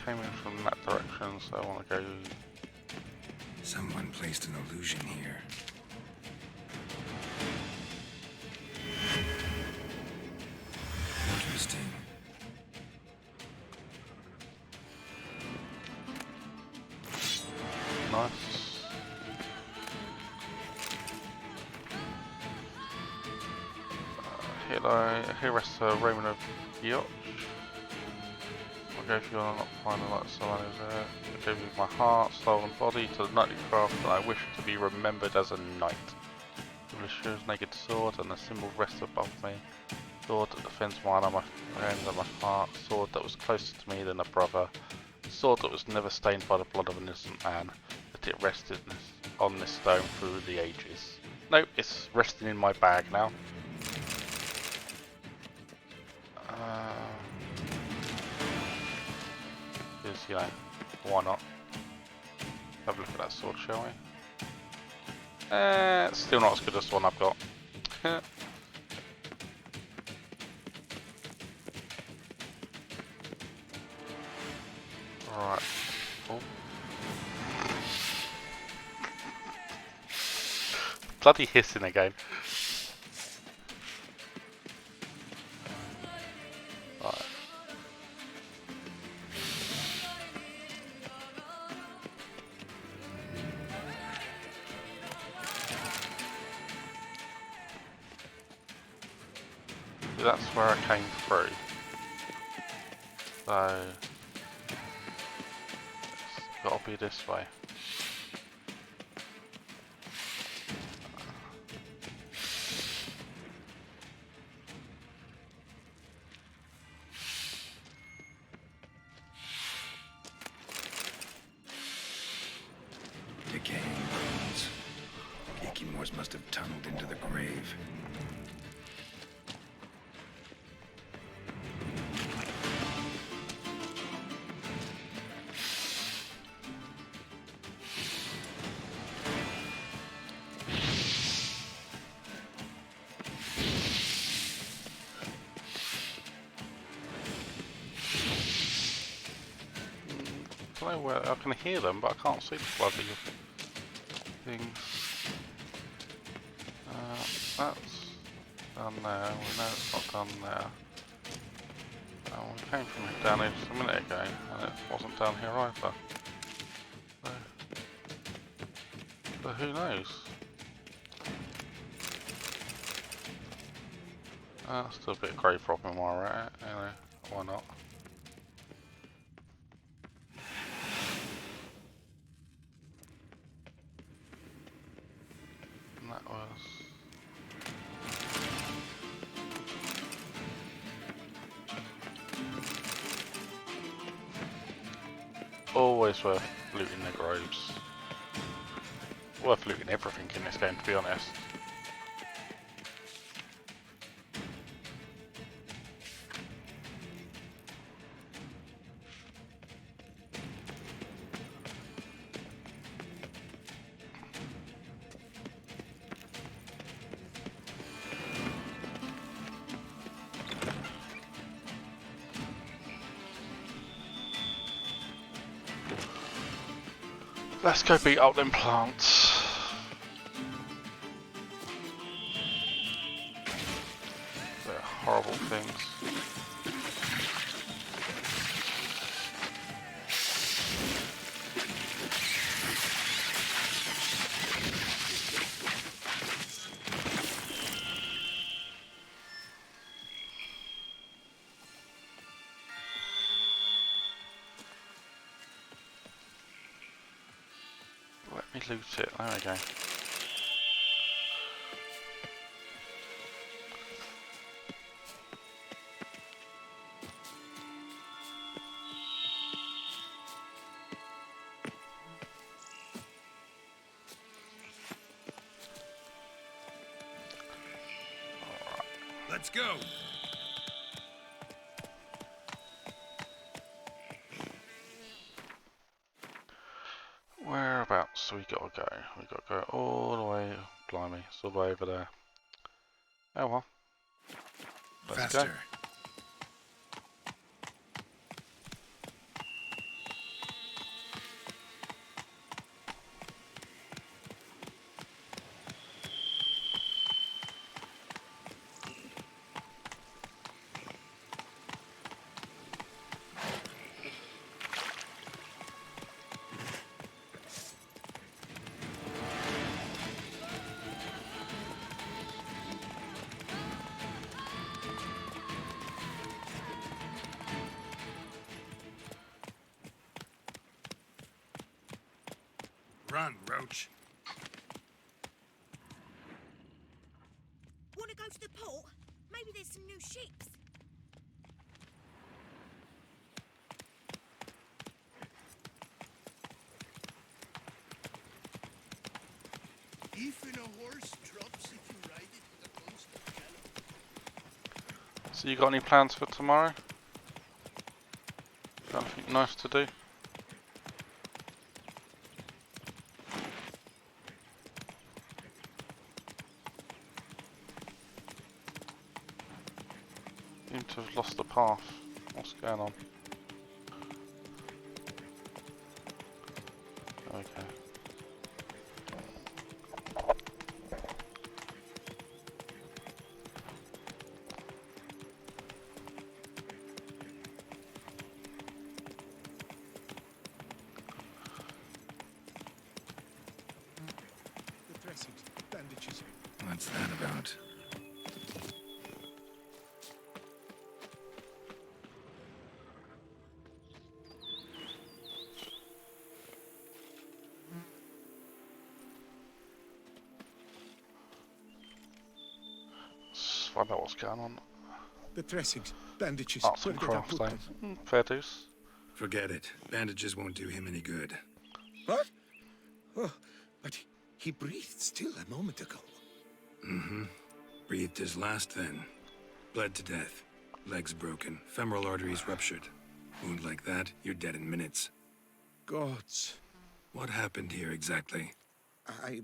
Came in from that direction, so I want to go. Someone placed an illusion here. Interesting. Nice. Here rests Raymond of Gioch. I'll go if you are not finding like someone who's there. I gave you my heart, soul and body to the knightly craft, and I wish to be remembered as a knight. With Assure's naked sword and the symbol rests above me. Sword that defends my honor, my friends, and my heart. Sword that was closer to me than a brother. Sword that was never stained by the blood of an innocent man. That it rested on this stone through the ages. Nope, it's resting in my bag now. Because, you know, why not? Have a look at that sword, shall we? It's still not as good as the one I've got. Right. Oh. Bloody hissing again. Right. So that's where I came through. So it's got to be this way. Decaying bones. Ikimors must have tunneled into the grave. I don't know where I can hear them, but I can't see the bloody things. That's done there. We know it's not done there. We came from down here just a minute ago, and it wasn't down here either. So who knows? Still a bit of grave robbing while we're at it. Anyway, why not? And that was... always worth looting the groves. Worth looting everything in this game, to be honest. Let's go beat up them plants. They're horrible things. Let me loot it. There we go. Let's go. Whereabouts we gotta go? We gotta go all the way. Blimey, it's all the way over there. Oh well. Let's go. Faster. Run, Roach. Wanna go to the port? Maybe there's some new ships. Even a horse drops if you ride it with a constant gallop. So you got any plans for tomorrow? Got anything nice to do? Seem to have lost the path. What's going on? Okay. The dressings, bandages. What's that about? Let's find out what's going on. The dressings, bandages. Arts Where and did I crafts put thing. them? Fair dues. Forget it. Bandages won't do him any good. What? Oh, but he breathed still a moment ago. Mm-hmm. Breathed his last then. Bled to death. Legs broken. Femoral arteries ruptured. Wound like that, you're dead in minutes. Gods. What happened here exactly? I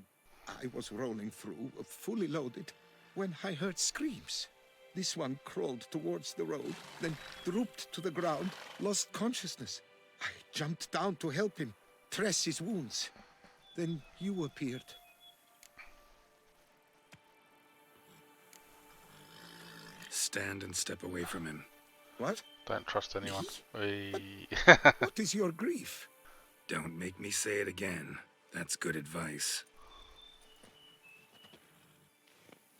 was rolling through, fully loaded, when I heard screams. This one crawled towards the road, then drooped to the ground, lost consciousness. I jumped down to help him, dress his wounds. Then you appeared. Stand and step away from him. What? Don't trust anyone. What is your grief? Don't make me say it again. That's good advice.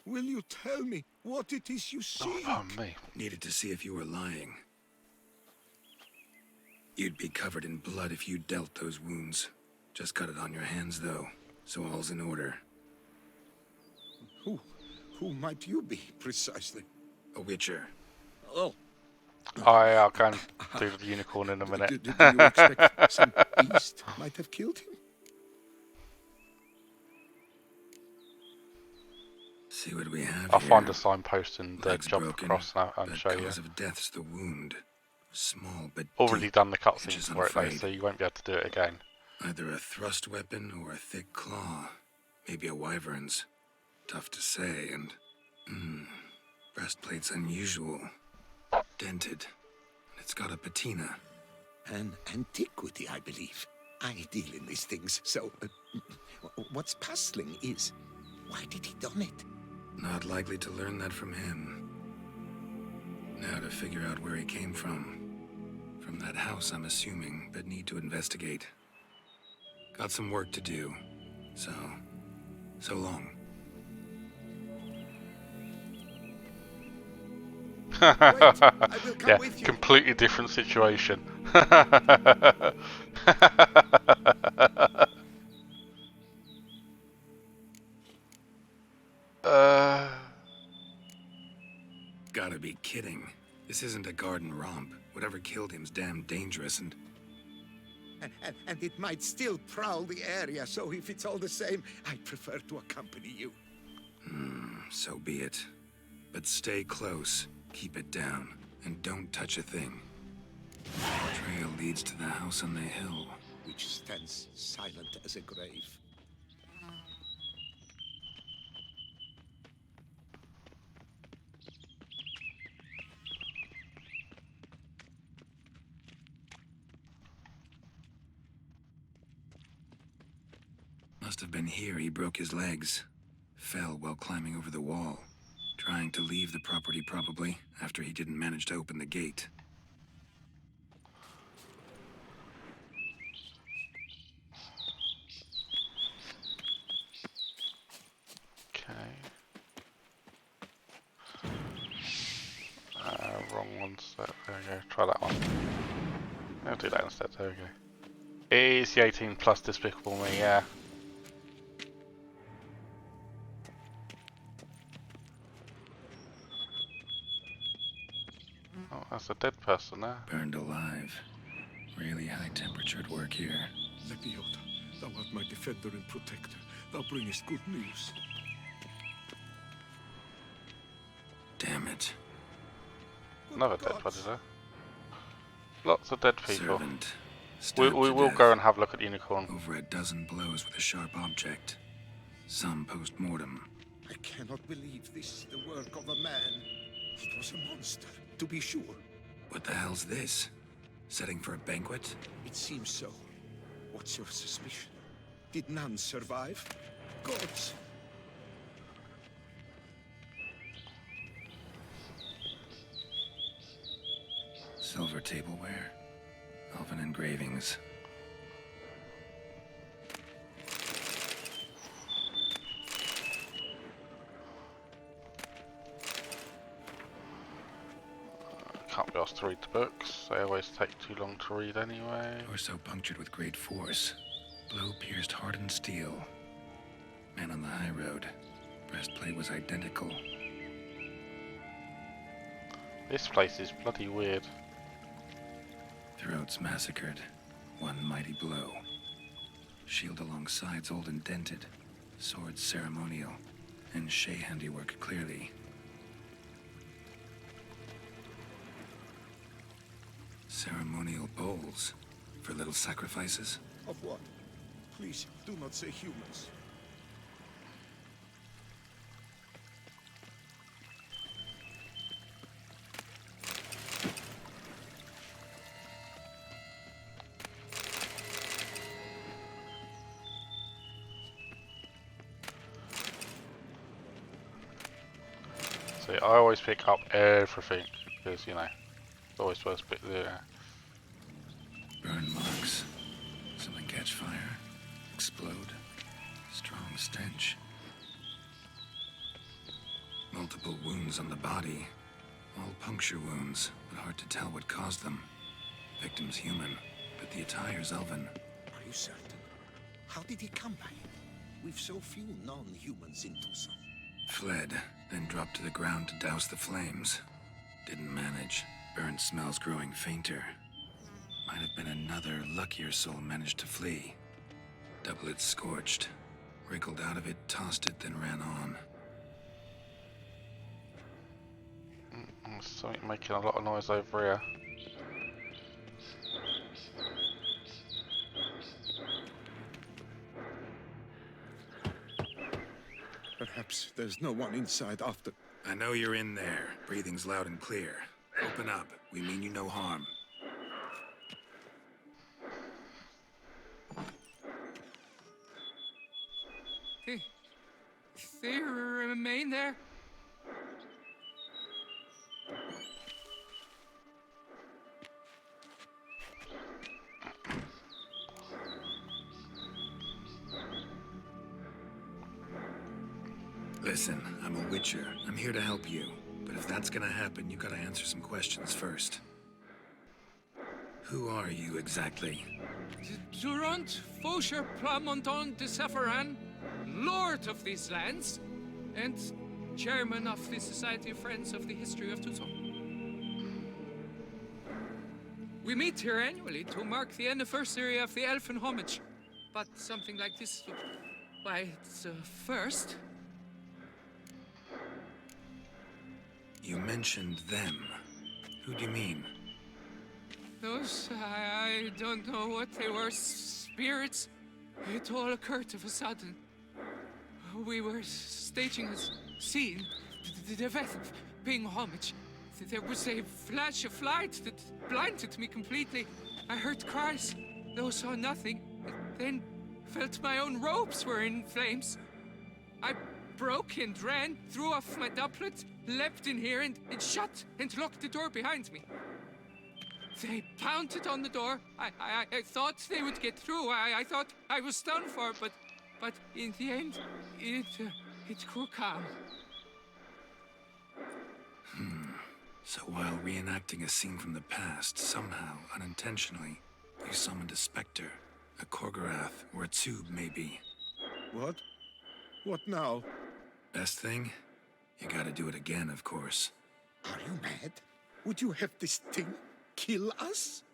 Will you tell me what it is you see? Pardon me. Needed to see if you were lying. You'd be covered in blood if you dealt those wounds. Just cut it on your hands, though, so all's in order. Who might you be, precisely? A witcher. Oh. I'll go and do the unicorn in a minute. Do you expect some beast might have killed him? See what we have I'll here. find a signpost and Legs jump broken, across now and but show you. cause of death's the wound. Small but Already deep, done the itches cutscenes I'm for it though, afraid. so you won't be able to do it again. Either a thrust weapon or a thick claw. Maybe a wyvern's. Tough to say, and... breastplate's unusual. Dented. It's got a patina. An antiquity, I believe. I deal in these things, so... what's puzzling is, why did he done it? Not likely to learn that from him. Now to figure out where he came from. From that house, I'm assuming, but need to investigate. Got some work to do. So long. Wait, I will come Yeah, with you. completely different situation. Gotta be kidding. This isn't a garden romp. Whatever killed him's damn dangerous and... And it might still prowl the area, so if it's all the same, I'd prefer to accompany you. So be it. But stay close, keep it down, and don't touch a thing. The trail leads to the house on the hill. Which stands silent as a grave. Must have been here he broke his legs. Fell while climbing over the wall. Trying to leave the property probably, after he didn't manage to open the gate. Okay. Wrong one set. There we go. Try that one. I'll do that instead. There we go. It is the 18 plus Despicable Me, yeah. That's a dead person there. Burned alive. Really high-temperatured work here. Lepiota, thou art my defender and protector. Thou bringest good news. Damn it. Another dead body there. Lots of dead people. Servant. We stabbed to will death. go and have a look at the unicorn. Over a dozen blows with a sharp object. Some post-mortem. I cannot believe this, the work of a man. It was a monster, to be sure. What the hell's this? Setting for a banquet? It seems so. What's your suspicion? Did none survive? Gods! Silver tableware. Elven engravings. Can't be asked to read the books. They always take too long to read anyway. Torso punctured with great force. Blow pierced hardened steel. Man on the high road. Breastplate was identical. This place is bloody weird. Throats massacred. One mighty blow. Shield along sides old and dented. Swords ceremonial. And Shay handiwork clearly. Ceremonial bowls. For little sacrifices. Of what? Please, do not say humans. See, I always pick up everything because, you know, it's always first bit there. Burn marks. Something catch fire. Explode. Strong stench. Multiple wounds on the body. All puncture wounds, but hard to tell what caused them. Victim's human, but the attire's elven. Are you certain? How did he come by it? We've so few non-humans in Tucson. Fled, then dropped to the ground to douse the flames. Didn't manage. Burnt smells growing fainter. Might have been another luckier soul managed to flee. Doublet scorched. Wriggled out of it, tossed it, then ran on. There's something making a lot of noise over here. Perhaps there's no one inside after. I know you're in there. Breathing's loud and clear. Open up. We mean you no harm. They remain there? Listen, I'm a Witcher. I'm here to help you. But if that's gonna happen, you gotta answer some questions first. Who are you exactly? Durant Faucher Plamondon de Sephiran, Lord of these lands, and Chairman of the Society of Friends of the History of Tucson. We meet here annually to mark the anniversary of the Elfin Homage, but something like this, why, it's a first. You mentioned them. Who do you mean? Those, I don't know what they were, spirits. It all occurred of a sudden. We were staging a scene, the death of paying homage. There was a flash of light that blinded me completely. I heard cries, though saw nothing. Then felt my own robes were in flames. I broke and ran, threw off my doublet, leapt in here and shut and locked the door behind me. They pounded on the door. I thought they would get through. I thought I was done for, but in the end, it grew calm. So while reenacting a scene from the past, somehow, unintentionally, you summoned a specter, a Korgorath, or a tube, maybe. What? What now? Best thing? You gotta do it again, of course. Are you mad? Would you have this thing kill us?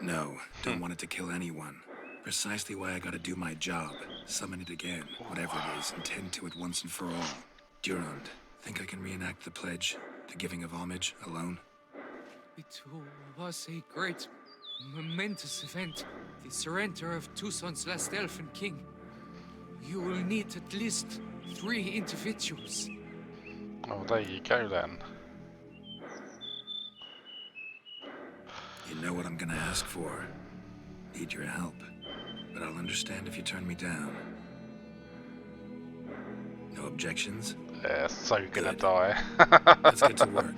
No, don't want it to kill anyone. Precisely why I gotta do my job. Summon it again, whatever it is, and tend to it once and for all. Durand, think I can reenact the pledge, the giving of homage, alone? It was a great, momentous event. The surrender of Tucson's last elfin king. You will need at least 3 individuals. Oh, there you go then. You know what I'm gonna ask for. Need your help. But I'll understand if you turn me down. No objections? Yeah, so gonna Good. die. Let's get to work.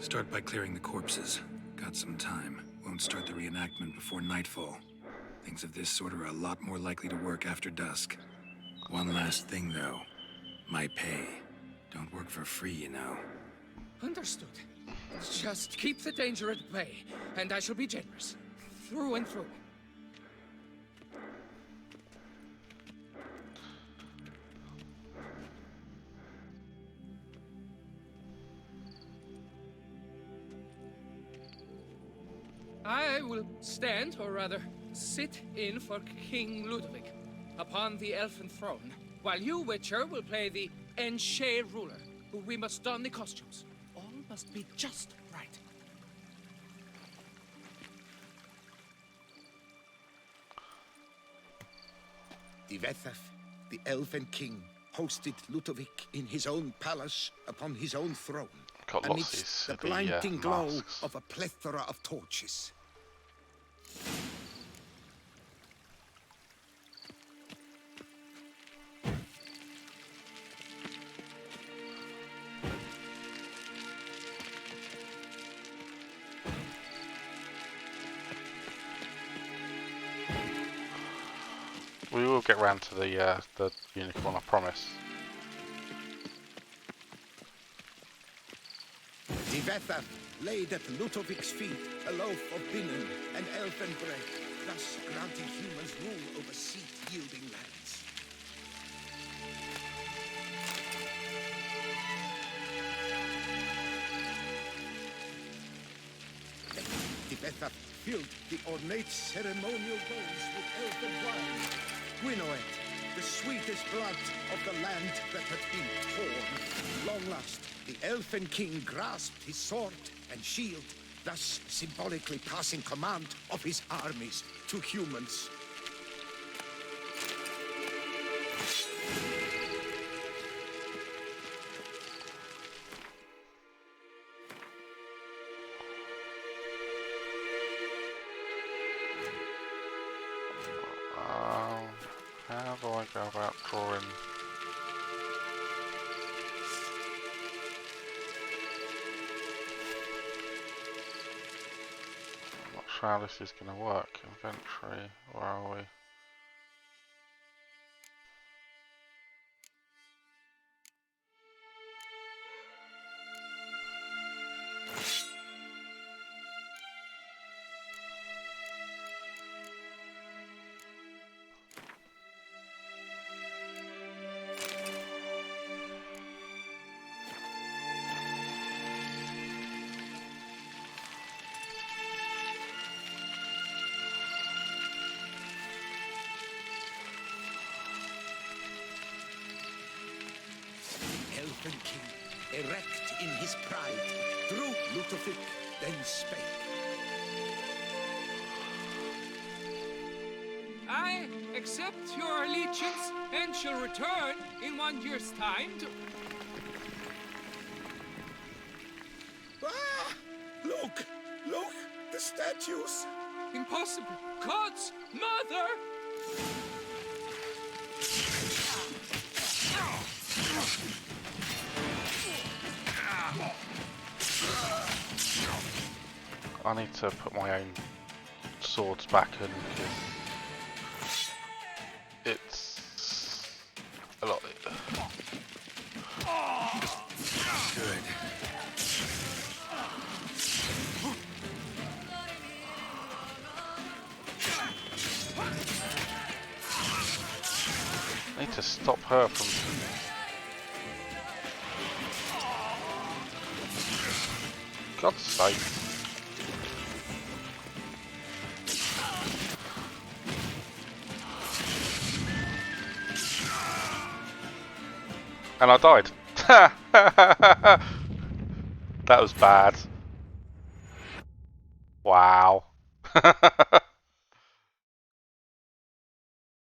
Start by clearing the corpses. Got some time. Won't start the reenactment before nightfall. Things of this sort are a lot more likely to work after dusk. One last thing, though. My pay. Don't work for free, you know. Understood. Just keep the danger at bay, and I shall be generous. Through and through. I will stand, or rather, sit in for King Ludovic upon the elfin throne, while you, Witcher, will play the Enche ruler. We must don the costumes. All must be just right. Divethaf, the Elven King, hosted Ludovic in his own palace upon his own throne, Got lots of amidst these the silly, blinding glow masks. of a plethora of torches. We will get round to the unicorn, I promise. Divethaf laid at Ludovic's feet a loaf of binnen and elfin bread, thus granting humans rule over seed-yielding lands. Then Divethaf filled the ornate ceremonial bowls with elfin wine. Gwynnoed, the sweetest blood of the land that had been torn. Long last, the Elfin King grasped his sword and shield, thus symbolically passing command of his armies to humans. How do I go about drawing? I'm not sure how this is going to work. Inventory, where are we? Elfin King, erect in his pride, through Ludovic, then spake. I accept your allegiance and shall return in 1 year's time to... Ah! Look! Look! The statues! Impossible! God's mother! I need to put my own swords back in because it's a lot. Good. I need to stop her from. God's sake. And I died. That was bad. Wow.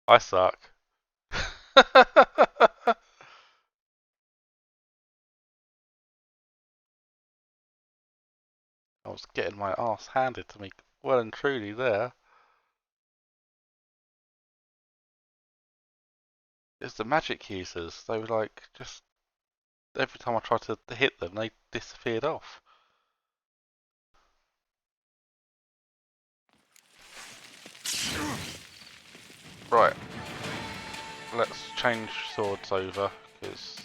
I suck. I was getting my ass handed to me well and truly there. It's the magic users. They were like, just every time I tried to hit them, they disappeared off. Right. Let's change swords over, because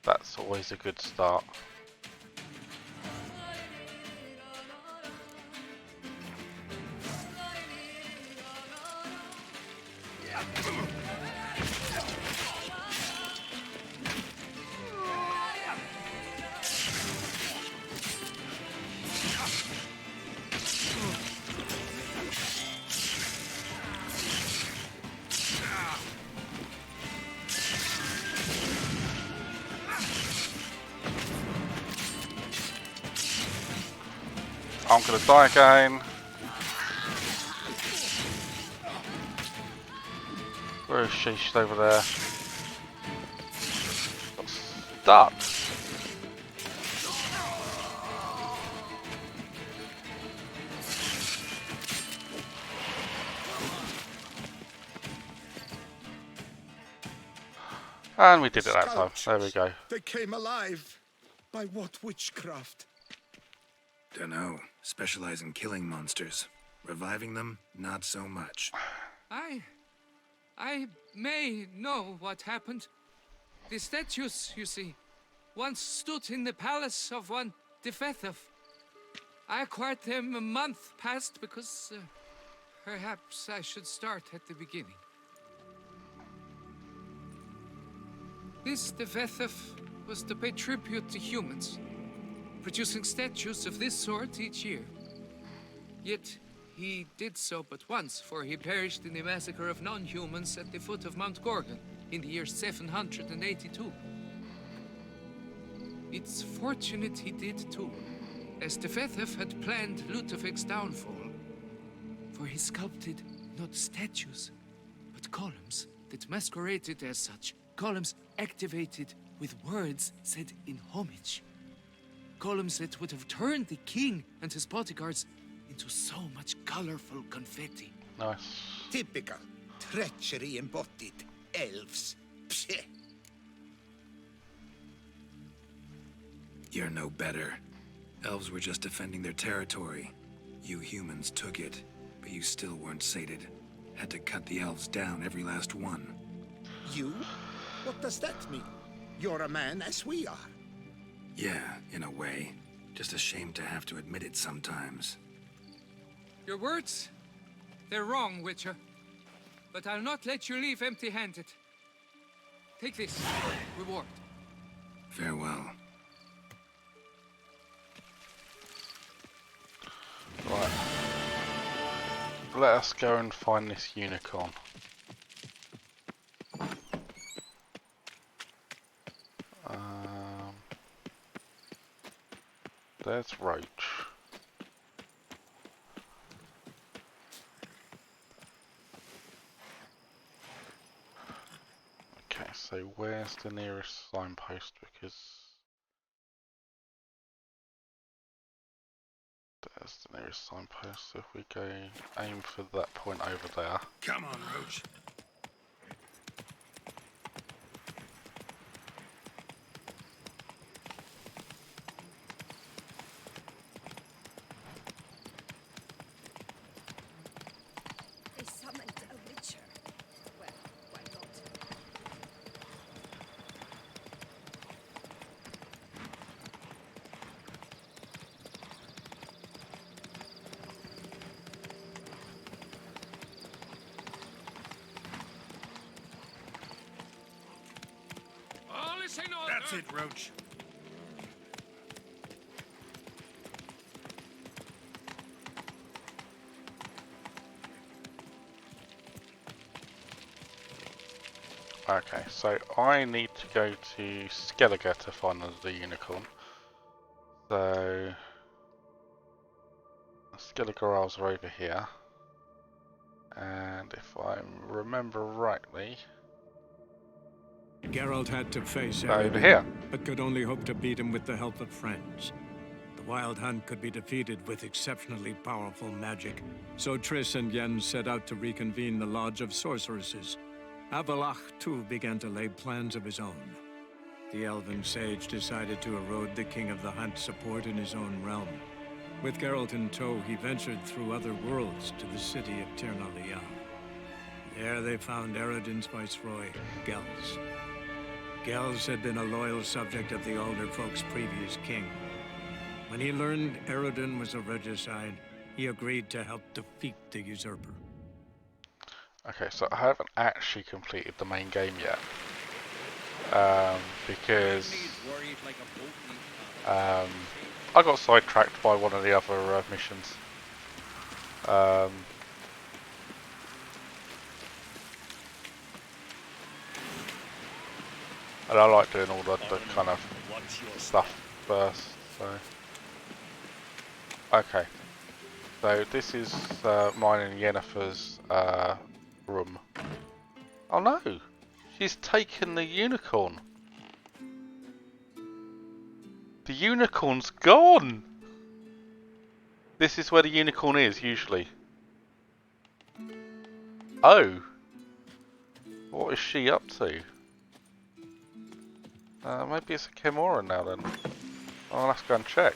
that's always a good start. I'm gonna die again. Where is she? She's over there. Got stuck. And we did it that time. There we go. They came alive. By what witchcraft? Dunno. Specialize in killing monsters. Reviving them, not so much. I may know what happened. The statues, you see, once stood in the palace of one Defethov. I acquired them a month past because perhaps I should start at the beginning. This Defethov was to pay tribute to humans, producing statues of this sort each year. Yet he did so but once, for he perished in the massacre of non-humans at the foot of Mount Gorgon in the year 782. It's fortunate he did too, as Defethov had planned Ludovic's downfall. For he sculpted not statues, but columns that masqueraded as such. Columns activated with words said in homage. Columns that would have turned the king and his bodyguards into so much colorful confetti. Nice. Typical. Treachery embodied. Elves. Psheh. You're no better. Elves were just defending their territory. You humans took it, but you still weren't sated. Had to cut the elves down, every last one. You? What does that mean? You're a man as we are. Yeah, in a way. Just ashamed to have to admit it sometimes. Your words, they're wrong, Witcher. But I'll not let you leave empty-handed. Take this reward. Farewell. Right. Let us go and find this unicorn. There's Roach. Okay, so where's the nearest signpost? Because there's the nearest signpost. So if we go aim for that point over there. Come on, Roach. They summoned a witcher. Well, why not? That's it, Roach. Okay, so I need to go to Skellige to find the unicorn. So Skellige Isles are over here. And if I remember rightly, Geralt had to face over Eredin, here. but could only hope to beat him with the help of friends. The Wild Hunt could be defeated with exceptionally powerful magic, so Triss and Yen set out to reconvene the Lodge of Sorceresses. Avallac'h, too, began to lay plans of his own. The Elven Sage decided to erode the King of the Hunt's support in his own realm. With Geralt in tow, he ventured through other worlds to the city of Tir na Lial. There they found Eredin's viceroy, Gels. Gels had been a loyal subject of the Alder Folk's previous king. When he learned Eredin was a regicide, he agreed to help defeat the usurper. Okay, so I haven't actually completed the main game yet. Because I got sidetracked by one of the other missions. And I like doing all the kind of stuff first, so... Okay. So this is mine and Yennefer's room. Oh no! She's taken the unicorn! The unicorn's gone! This is where the unicorn is, usually. Oh! What is she up to? Maybe it's a Chemoran now then. Oh, let's go and check.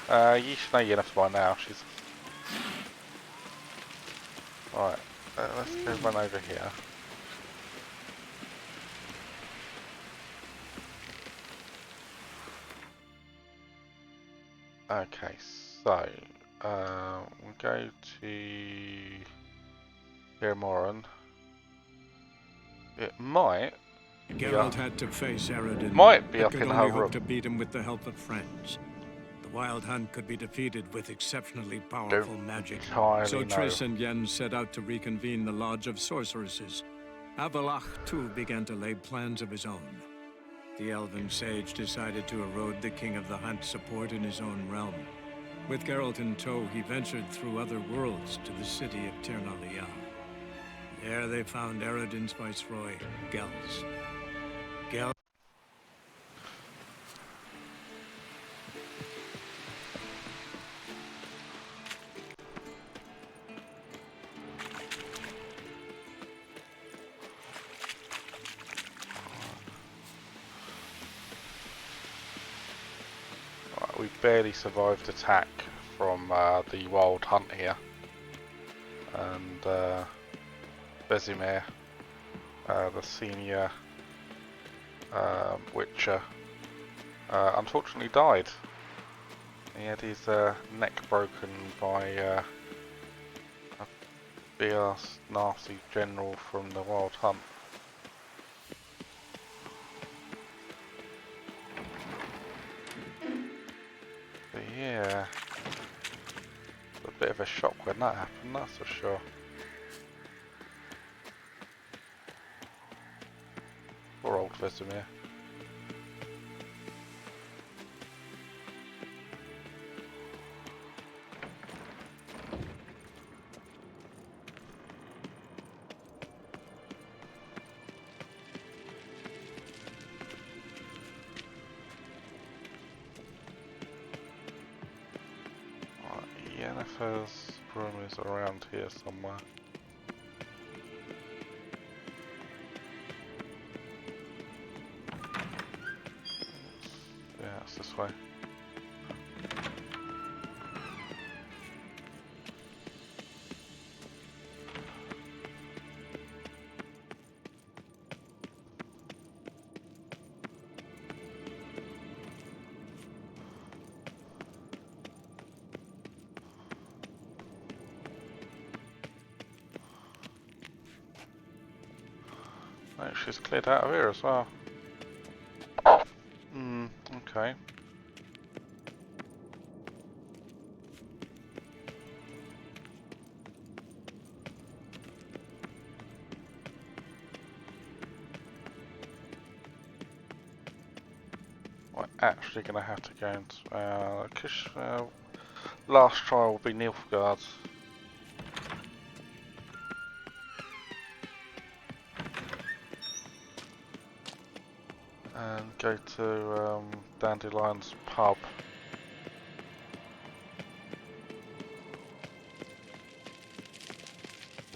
You should know Yennefer by now. She's... Alright, let's go run over here. Okay, so we'll go to Chemoran. It might. Geralt had to face Eredin. Might be but up could in only her hope room. to beat him with the help of friends. The Wild Hunt could be defeated with exceptionally powerful magic. So Triss and Yen set out to reconvene the Lodge of Sorceresses. Avallac'h, too, began to lay plans of his own. The Elven Sage decided to erode the King of the Hunt's support in his own realm. With Geralt in tow, he ventured through other worlds to the city of Tir na Lial. There they found Eredin's viceroy, Gels. We barely survived attack from the Wild Hunt here, and Vesemir, the senior Witcher, unfortunately died. He had his neck broken by a big-ass nasty general from the Wild Hunt. Yeah, a bit of a shock when that happened, that's for sure. Poor old Vesemir. Yennefer's room is around here somewhere. Yeah, it's this way. Oh, she's cleared out of here as well. Okay. we're actually going to have to go into last trial will be Nilfgaard. And go to Dandelion's pub.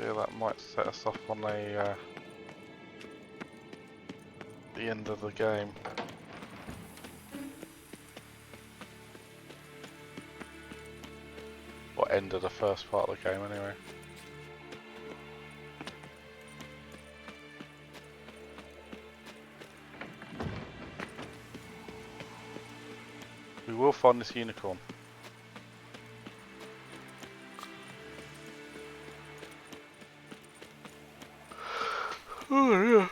Yeah, that might set us off on the end of the game. Or end of the first part of the game anyway. We will find this unicorn. Oh yeah.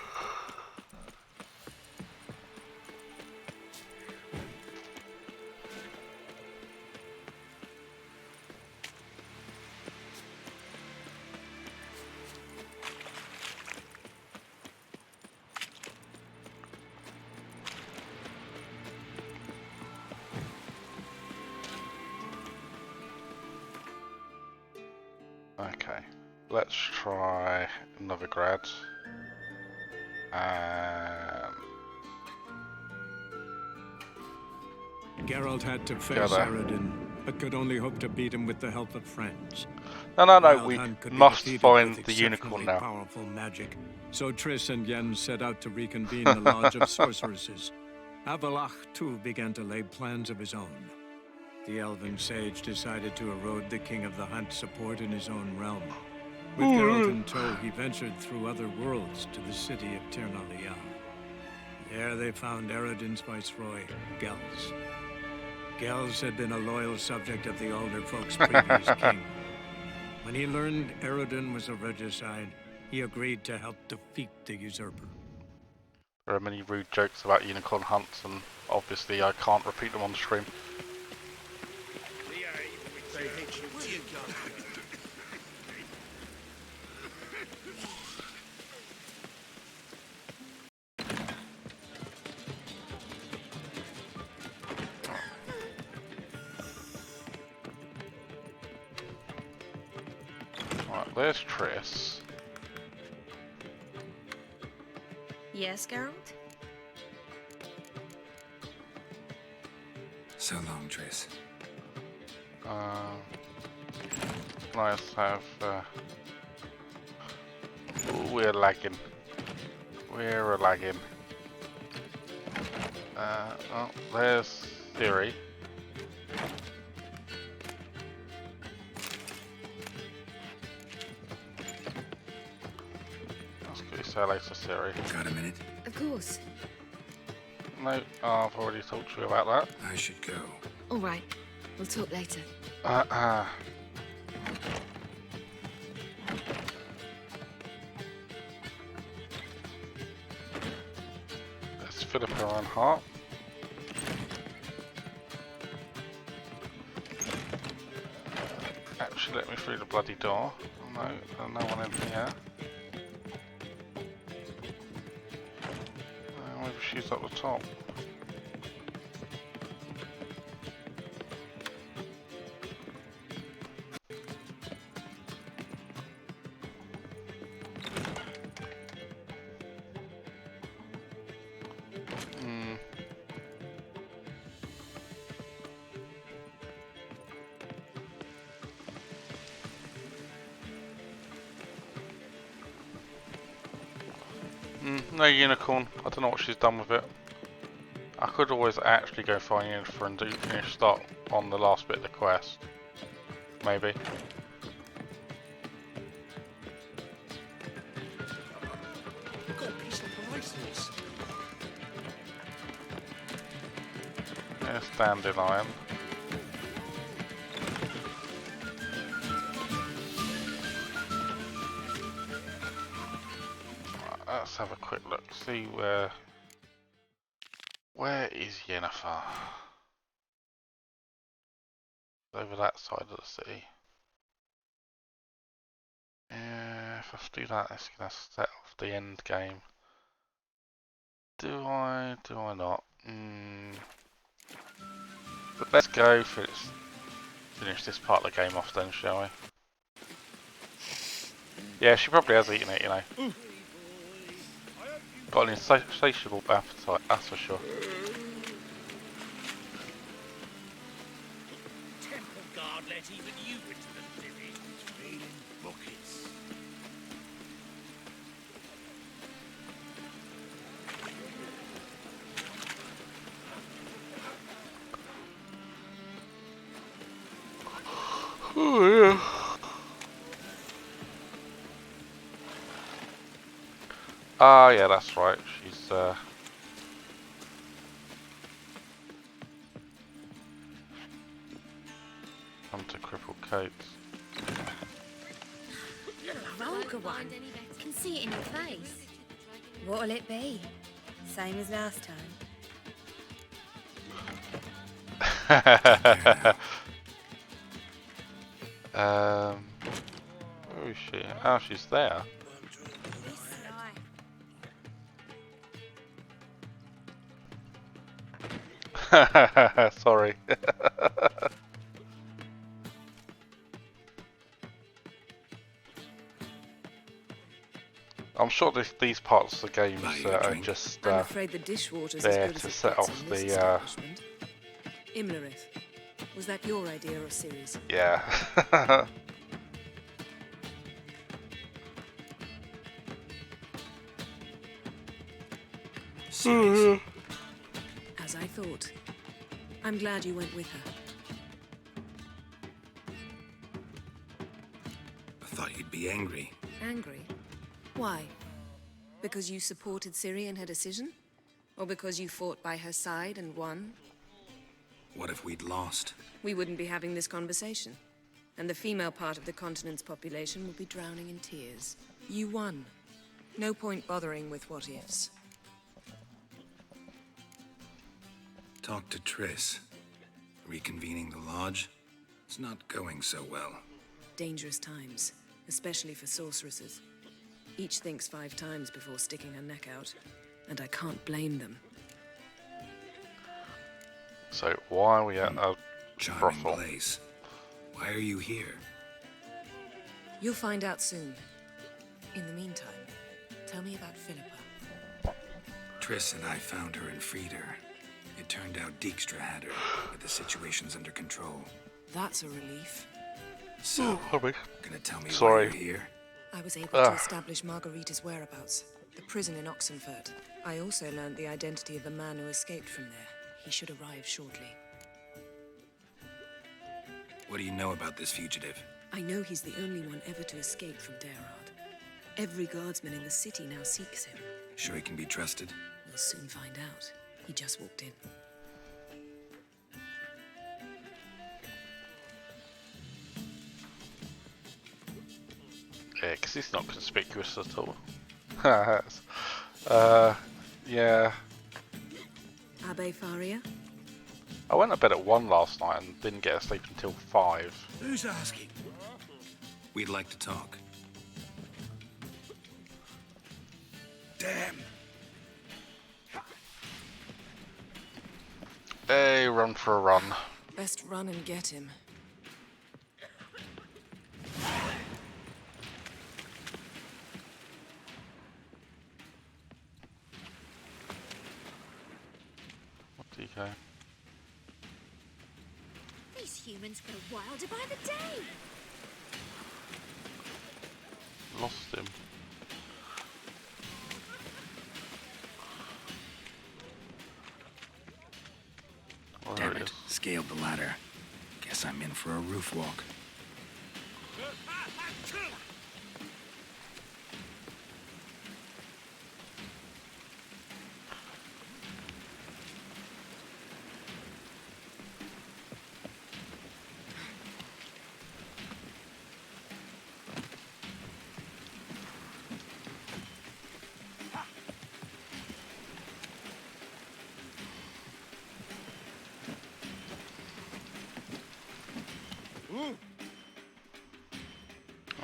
Okay, let's try Novigrad. Geralt had to face Eredin, but could only hope to beat him with the help of friends. No, we must find the unicorn now. Powerful magic. So Triss and Yen set out to reconvene the Lodge of Sorceresses. Avallac'h too began to lay plans of his own. The elven sage decided to erode the King of the Hunt's support in his own realm. With Geralt in tow, he ventured through other worlds to the city of Tir na Lial. There they found Eredin's viceroy, Gels. Gels had been a loyal subject of the Alder folk's previous king. When he learned Eredin was a regicide, he agreed to help defeat the usurper. There are many rude jokes about unicorn hunts, and obviously I can't repeat them on the stream. Right, there's Triss. Yes, Geralt? So long, Triss. Let's have. We're lagging. We're lagging. Oh, there's Ciri. Let's go say hello to Ciri. Got a minute? Of course. No, I've already talked to you about that. I should go. All right. We'll talk later. There's Philippa on Hart. Actually, let me through the bloody door. No, no one in here. Maybe she's up the top. No unicorn. I don't know what she's done with it. I could always actually go find Yennefer and finish start on the last bit of the quest. Maybe. There's Dandelion. Let's have a quick look, see where is Yennefer? Over that side of the city. Yeah, if I do that, it's gonna set off the end game. Do I not? But let's go finish this part of the game off then, shall we? Yeah, she probably has eaten it, you know. Got an insatiable appetite, that's for sure. Temple guard let even you into the city. Trading buckets. Oh yeah. Ah, yeah, that's right. She's come to crippled coats. Vulgar one. Can see it in your face. What'll it be? Same as last time. Where is she? Oh, she's there. Sorry. I'm sure these parts of the games are just I'm afraid the dishwater's there as good to as it set gets off in this the establishment. Imlerith, was that your idea or Ciri's? yeah. As I thought. I'm glad you went with her. I thought you'd be angry. Angry? Why? Because you supported Ciri in her decision? Or because you fought by her side and won? What if we'd lost? We wouldn't be having this conversation. And the female part of the continent's population would be drowning in tears. You won. No point bothering with what-ifs. Talk to Triss. Reconvening the lodge. It's not going so well. Dangerous times, especially for sorceresses. Each thinks 5 times before sticking her neck out, and I can't blame them. So why are we at a Charming brothel? place. Why are you here? You'll find out soon. In the meantime, tell me about Philippa. Triss and I found her and freed her. It turned out Dijkstra had her, but the situation's under control. That's a relief. So, Sorry. gonna tell me Sorry. why you're here? I was able to establish Margarita's whereabouts, the prison in Oxenfurt. I also learned the identity of the man who escaped from there. He should arrive shortly. What do you know about this fugitive? I know he's the only one ever to escape from Daerard. Every guardsman in the city now seeks him. Sure he can be trusted? We'll soon find out. He just walked in. Yeah, because he's not conspicuous at all. Yeah. Abbe Faria? I went to bed at 1 last night and didn't get to sleep until 5. Who's asking? We'd like to talk. Damn. Hey, run for a run. Best run and get him. DK. These humans grow wilder by the day. Lost him. There Damn it it. is. Scaled the ladder. Guess I'm in for a roof walk.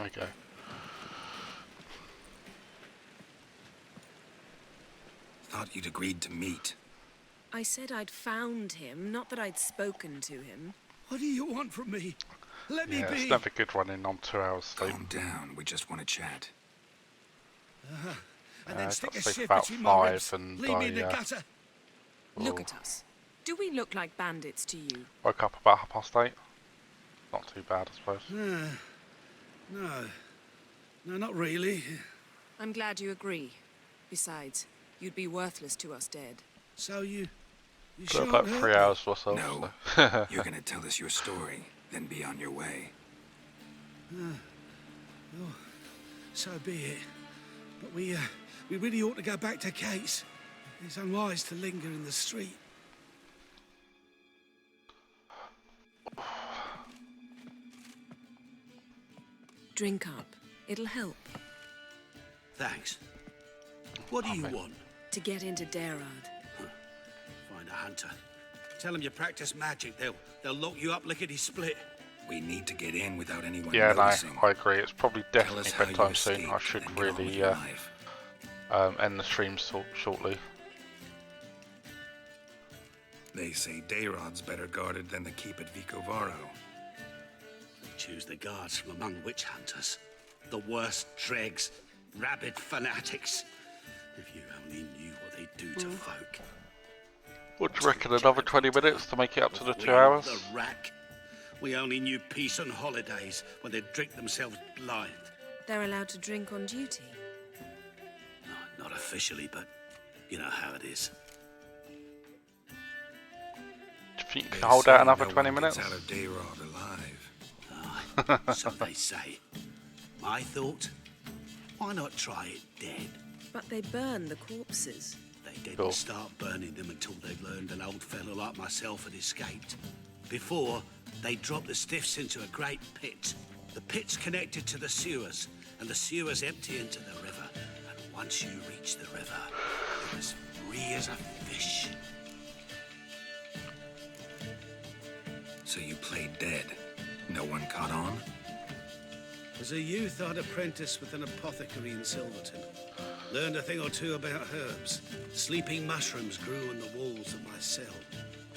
Okay. Thought you'd agreed to meet. I said I'd found him, not that I'd spoken to him. What do you want from me? Let me Yeah, be. it's never good running on 2 hours sleep. Calm down. We just want to chat. And then I stick got a sleep shiv about between my 5 ribs. and Leave me in the I gutter. Look at us. Do we look like bandits to you? woke up about 8:30. Not too bad, I suppose. No, not really. I'm glad you agree. Besides, you'd be worthless to us dead. So you Got shan't about hurt 3 me. hours or so. No. so. You're gonna tell us your story, then be on your way. So be it. But we really ought to go back to Kate's. It's unwise to linger in the street. Drink up. It'll help. Thanks. What do you want? To get into Darad. Find a hunter. Tell them you practice magic. They'll lock you up lickety-split. We need to get in without anyone Yeah, noticing. no, I agree. It's probably Tell definitely us how you bedtime soon. I escaped should and get on with really your life. end the stream shortly. They say Dayrod's better guarded than the keep at Vicovaro. They choose the guards from among witch hunters. The worst dregs, rabid fanatics. If you only knew what they do to folk. What do you reckon? Another 20 minutes to make it up to the 2 We hours? The rack. We only knew peace and holidays when they'd drink themselves blind. They're allowed to drink on duty. Not officially, but you know how it is. Do you think you can hold out another 20 minutes? Out of Dayrod alive. So they say. My thought? Why not try it dead? But they burn the corpses. They didn't start burning them until they'd learned an old fellow like myself had escaped. Before, they dropped the stiffs into a great pit. The pit's connected to the sewers, and the sewers empty into the river. And once you reach the river, you're as free as a fish. So you played dead. No one caught on? As a youth, I'd apprenticed with an apothecary in Silverton. Learned a thing or two about herbs. Sleeping mushrooms grew on the walls of my cell.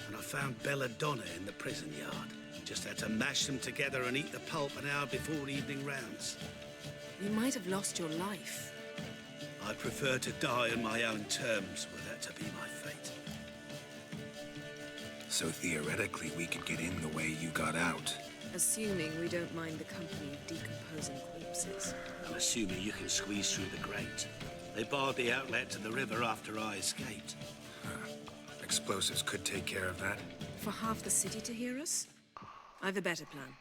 And I found belladonna in the prison yard. Just had to mash them together and eat the pulp an hour before evening rounds. You might have lost your life. I'd prefer to die on my own terms were that to be my fate. So theoretically, we could get in the way you got out. Assuming we don't mind the company of decomposing corpses. I'm assuming you can squeeze through the grate. They barred the outlet to the river after I escaped. Explosives could take care of that. For half the city to hear us? I've a better plan.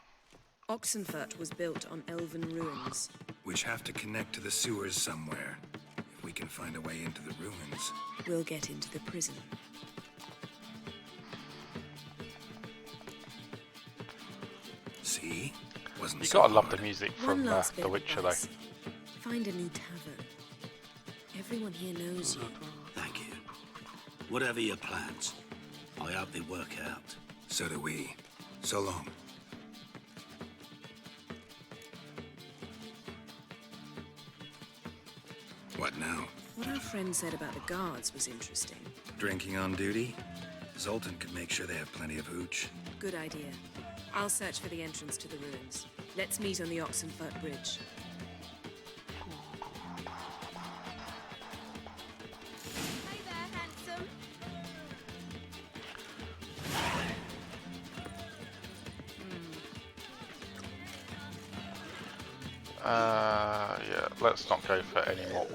Oxenfurt was built on elven ruins. Which have to connect to the sewers somewhere. If we can find a way into the ruins. We'll get into the prison. See? Wasn't You so gotta love hard. the music One from last bit The of Witcher though. advice. Find a new tavern. Everyone here knows you. Thank you. Whatever your plans, I hope they work out. So do we. So long. What now? What our friend said about the guards was interesting. Drinking on duty? Zoltan could make sure they have plenty of hooch. Good idea. I'll search for the entrance to the ruins. Let's meet on the Oxenfurt Bridge. Hey there, handsome. Yeah, let's not go for any more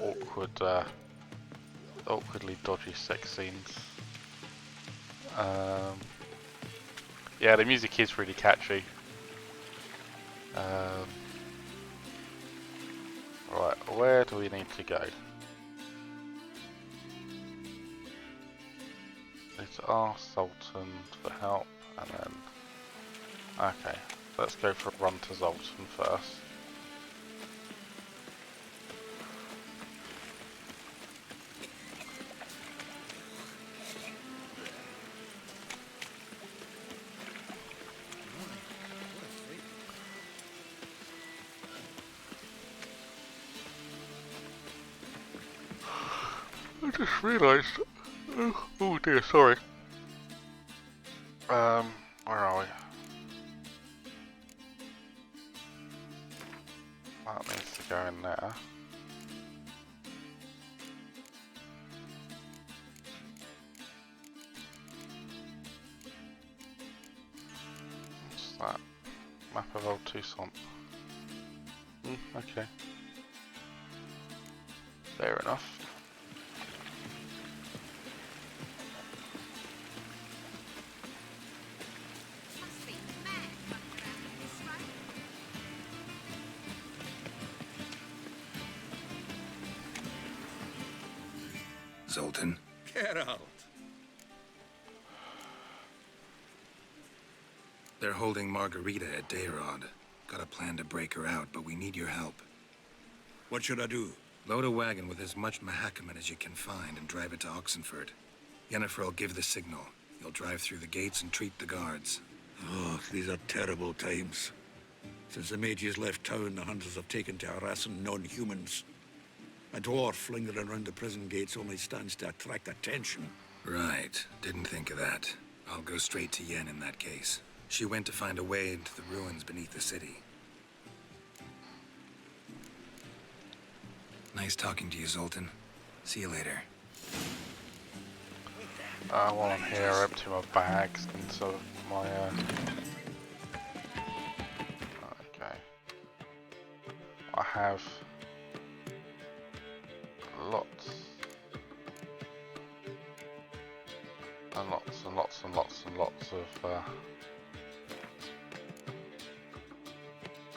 awkwardly dodgy sex scenes. Yeah, the music is really catchy. Right, where do we need to go? Let's ask Zoltan for help, and then... Okay, let's go for a run to Zoltan first. I just realised. Oh dear, sorry. Where are we? That needs to go in there. What's that? Map of Old Toussaint. Okay. Fair enough. Zoltan. Get out. They're holding Margarita at Dayrod. Got a plan to break her out, but we need your help. What should I do? Load a wagon with as much Mahakaman as you can find and drive it to Oxenford. Yennefer will give the signal. You'll drive through the gates and treat the guards. Oh, these are terrible times. Since the mages left town, the hunters have taken to harassing non-humans. A dwarf lingering around the prison gates only stands to attract attention. Right. Didn't think of that. I'll go straight to Yen in that case. She went to find a way into the ruins beneath the city. Nice talking to you, Zoltan. See you later. While I'm here, I empty my bags into my okay. I have lots and lots and lots and lots and lots of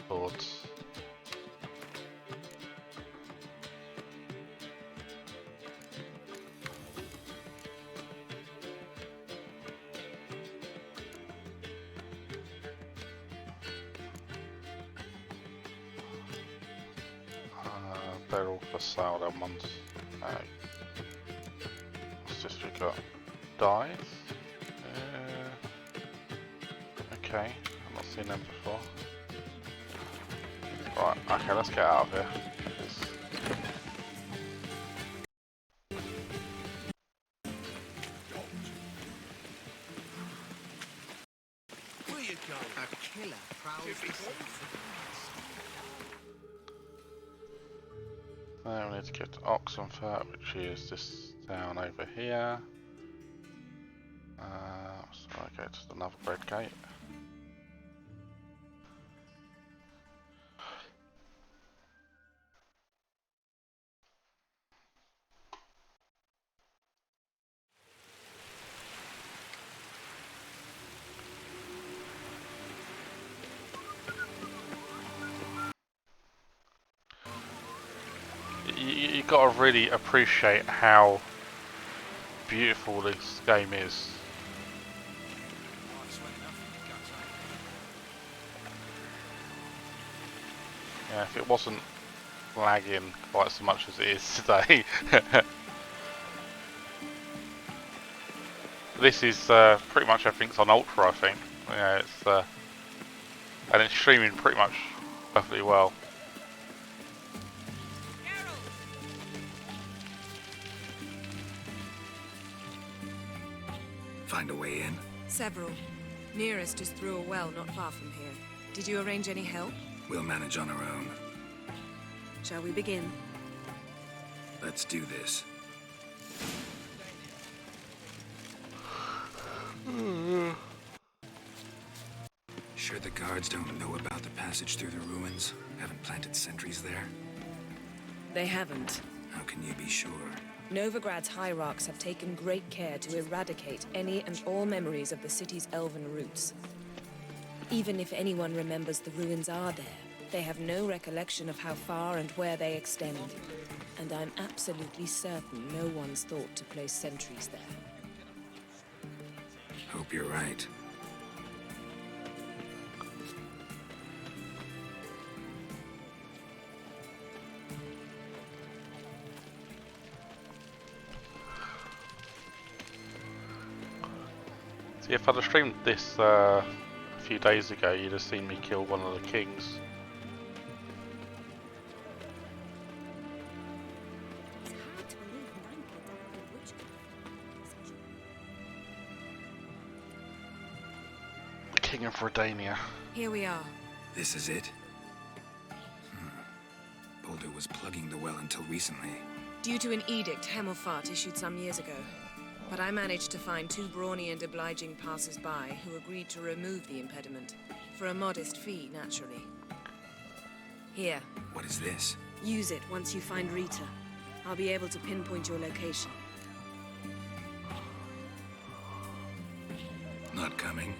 swords. They're all for sale, them ones. What's this we got? Dies? Okay, I've not seen them before. Right, okay, let's get out of here. Where you going? A killer prowls the Now we need to get to Oxenfurt, which is this town over here. So I go to the Novigrad Gate. You gotta really appreciate how beautiful this game is. Yeah, if it wasn't lagging quite so much as it is today. This is pretty much everything's on Ultra, I think. Yeah, it's and it's streaming pretty much perfectly well. Find a way in? Several. Nearest is through a well not far from here. Did you arrange any help? We'll manage on our own. Shall we begin? Let's do this. Sure the guards don't know about the passage through the ruins? Haven't planted sentries there? They haven't. How can you be sure? Novigrad's hierarchs have taken great care to eradicate any and all memories of the city's elven roots. Even if anyone remembers the ruins are there, they have no recollection of how far and where they extend. And I'm absolutely certain no one's thought to place sentries there. Hope you're right. See, if I'd have streamed this a few days ago, you'd have seen me kill one of the kings. King of Redania. Here we are. This is it? Boulder was plugging the well until recently. Due to an edict Hemelfart issued some years ago. But I managed to find 2 brawny and obliging passers-by who agreed to remove the impediment. For a modest fee, naturally. Here. What is this? Use it once you find Rita. I'll be able to pinpoint your location. Not coming.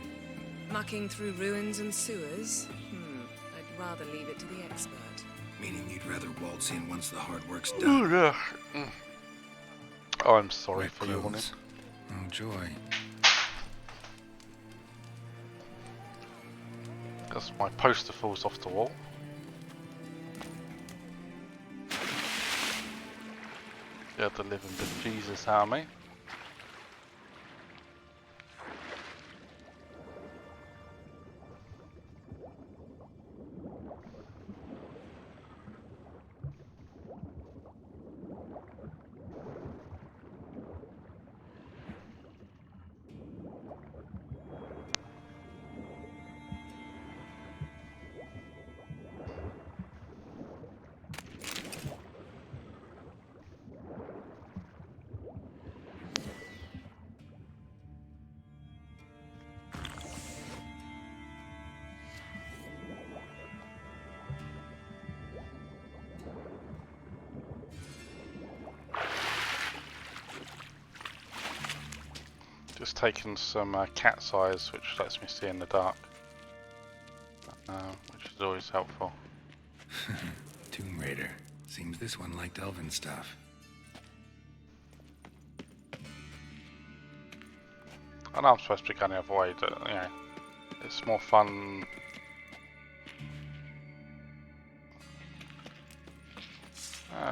Mucking through ruins and sewers? I'd rather leave it to the expert. Meaning you'd rather waltz in once the hard work's done. Oh, yeah. Oh, I'm sorry for clothes. yawning. Oh, joy. Because my poster falls off the wall. Scared the living bejesus out of me. Just taken some cat's eyes, which lets me see in the dark, which is always helpful. Tomb Raider. Seems this one liked elven stuff. I know I'm supposed to be going the other way, but you know, it's more fun.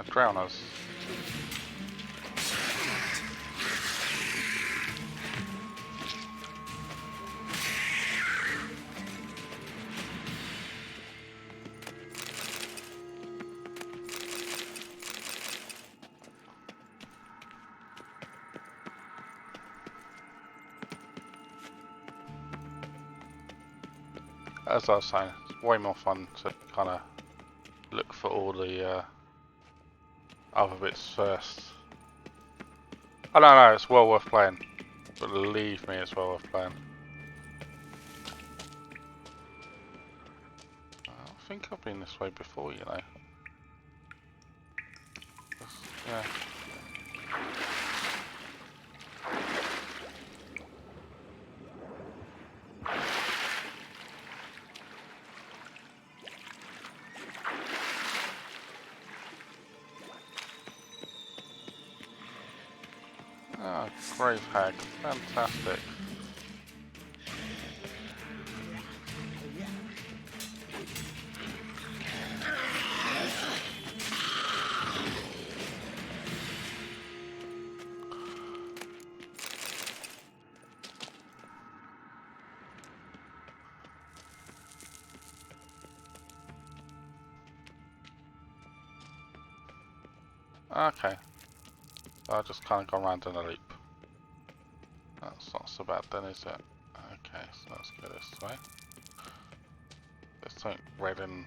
Drowners. As I was saying, it's way more fun to kind of look for all the other bits first. I don't know, it's well worth playing. Believe me, it's well worth playing. I think I've been this way before, you know. Yeah. Ah, Grave Hag, fantastic. Okay. I just kind of gone round in a loop. That's not so bad then, is it? Okay, so let's go this way. There's something red and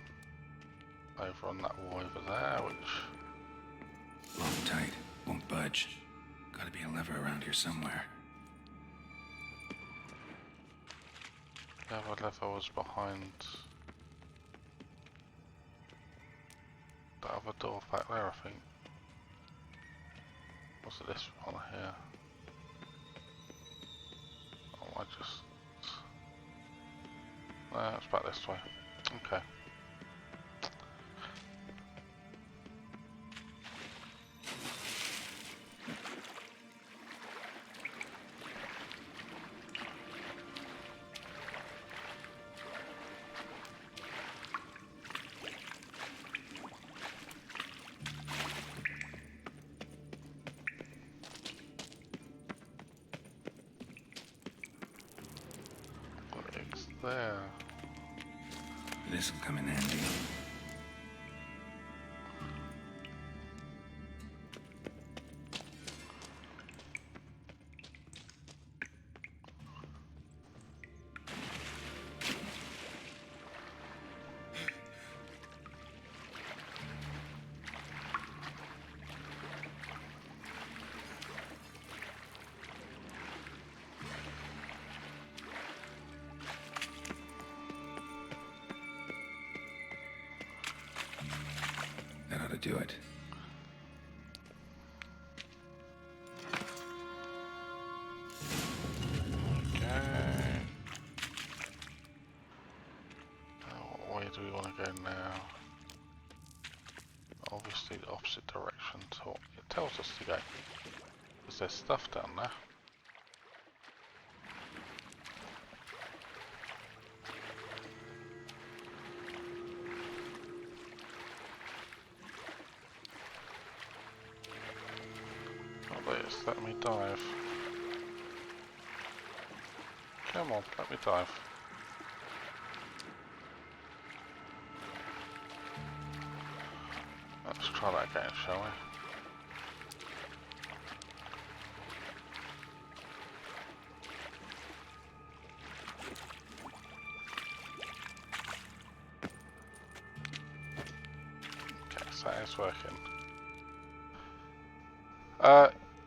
over on that wall over there, which... Long tight, won't budge. Gotta be a lever around here somewhere. The other lever was behind the other door back there, I think. What's it, this one here? Oh, I just... it's back this way. Okay. There. This'll come in handy. do it. Okay. What way do we want to go now? Obviously the opposite direction to what it tells us to go. Because there's stuff down there. Let me dive. Come on, let me dive. Let's try that again, shall we? Okay, so that is working.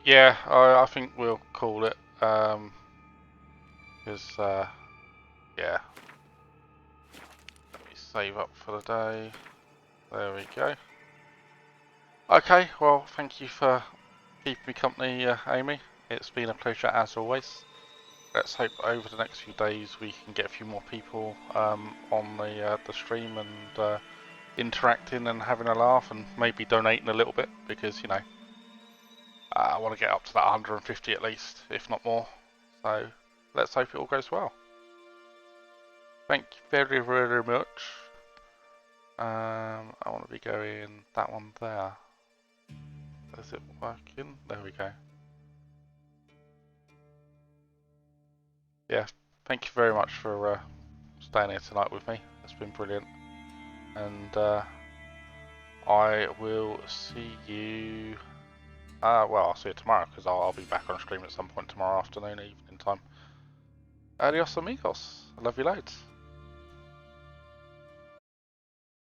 Yeah, I think we'll call it, because, yeah, let me save up for the day, there we go. Okay, well, thank you for keeping me company, Amy, it's been a pleasure as always. Let's hope over the next few days we can get a few more people on the stream and interacting and having a laugh and maybe donating a little bit, because, you know, I want to get up to that 150 at least, if not more. So let's hope it all goes well. Thank you very, very much. I want to be going that one there. Is it working? There we go. Yeah, thank you very much for staying here tonight with me. It's been brilliant. And I will see you... well, I'll see you tomorrow because I'll be back on stream at some point tomorrow afternoon, evening time. Adios amigos. I love you loads.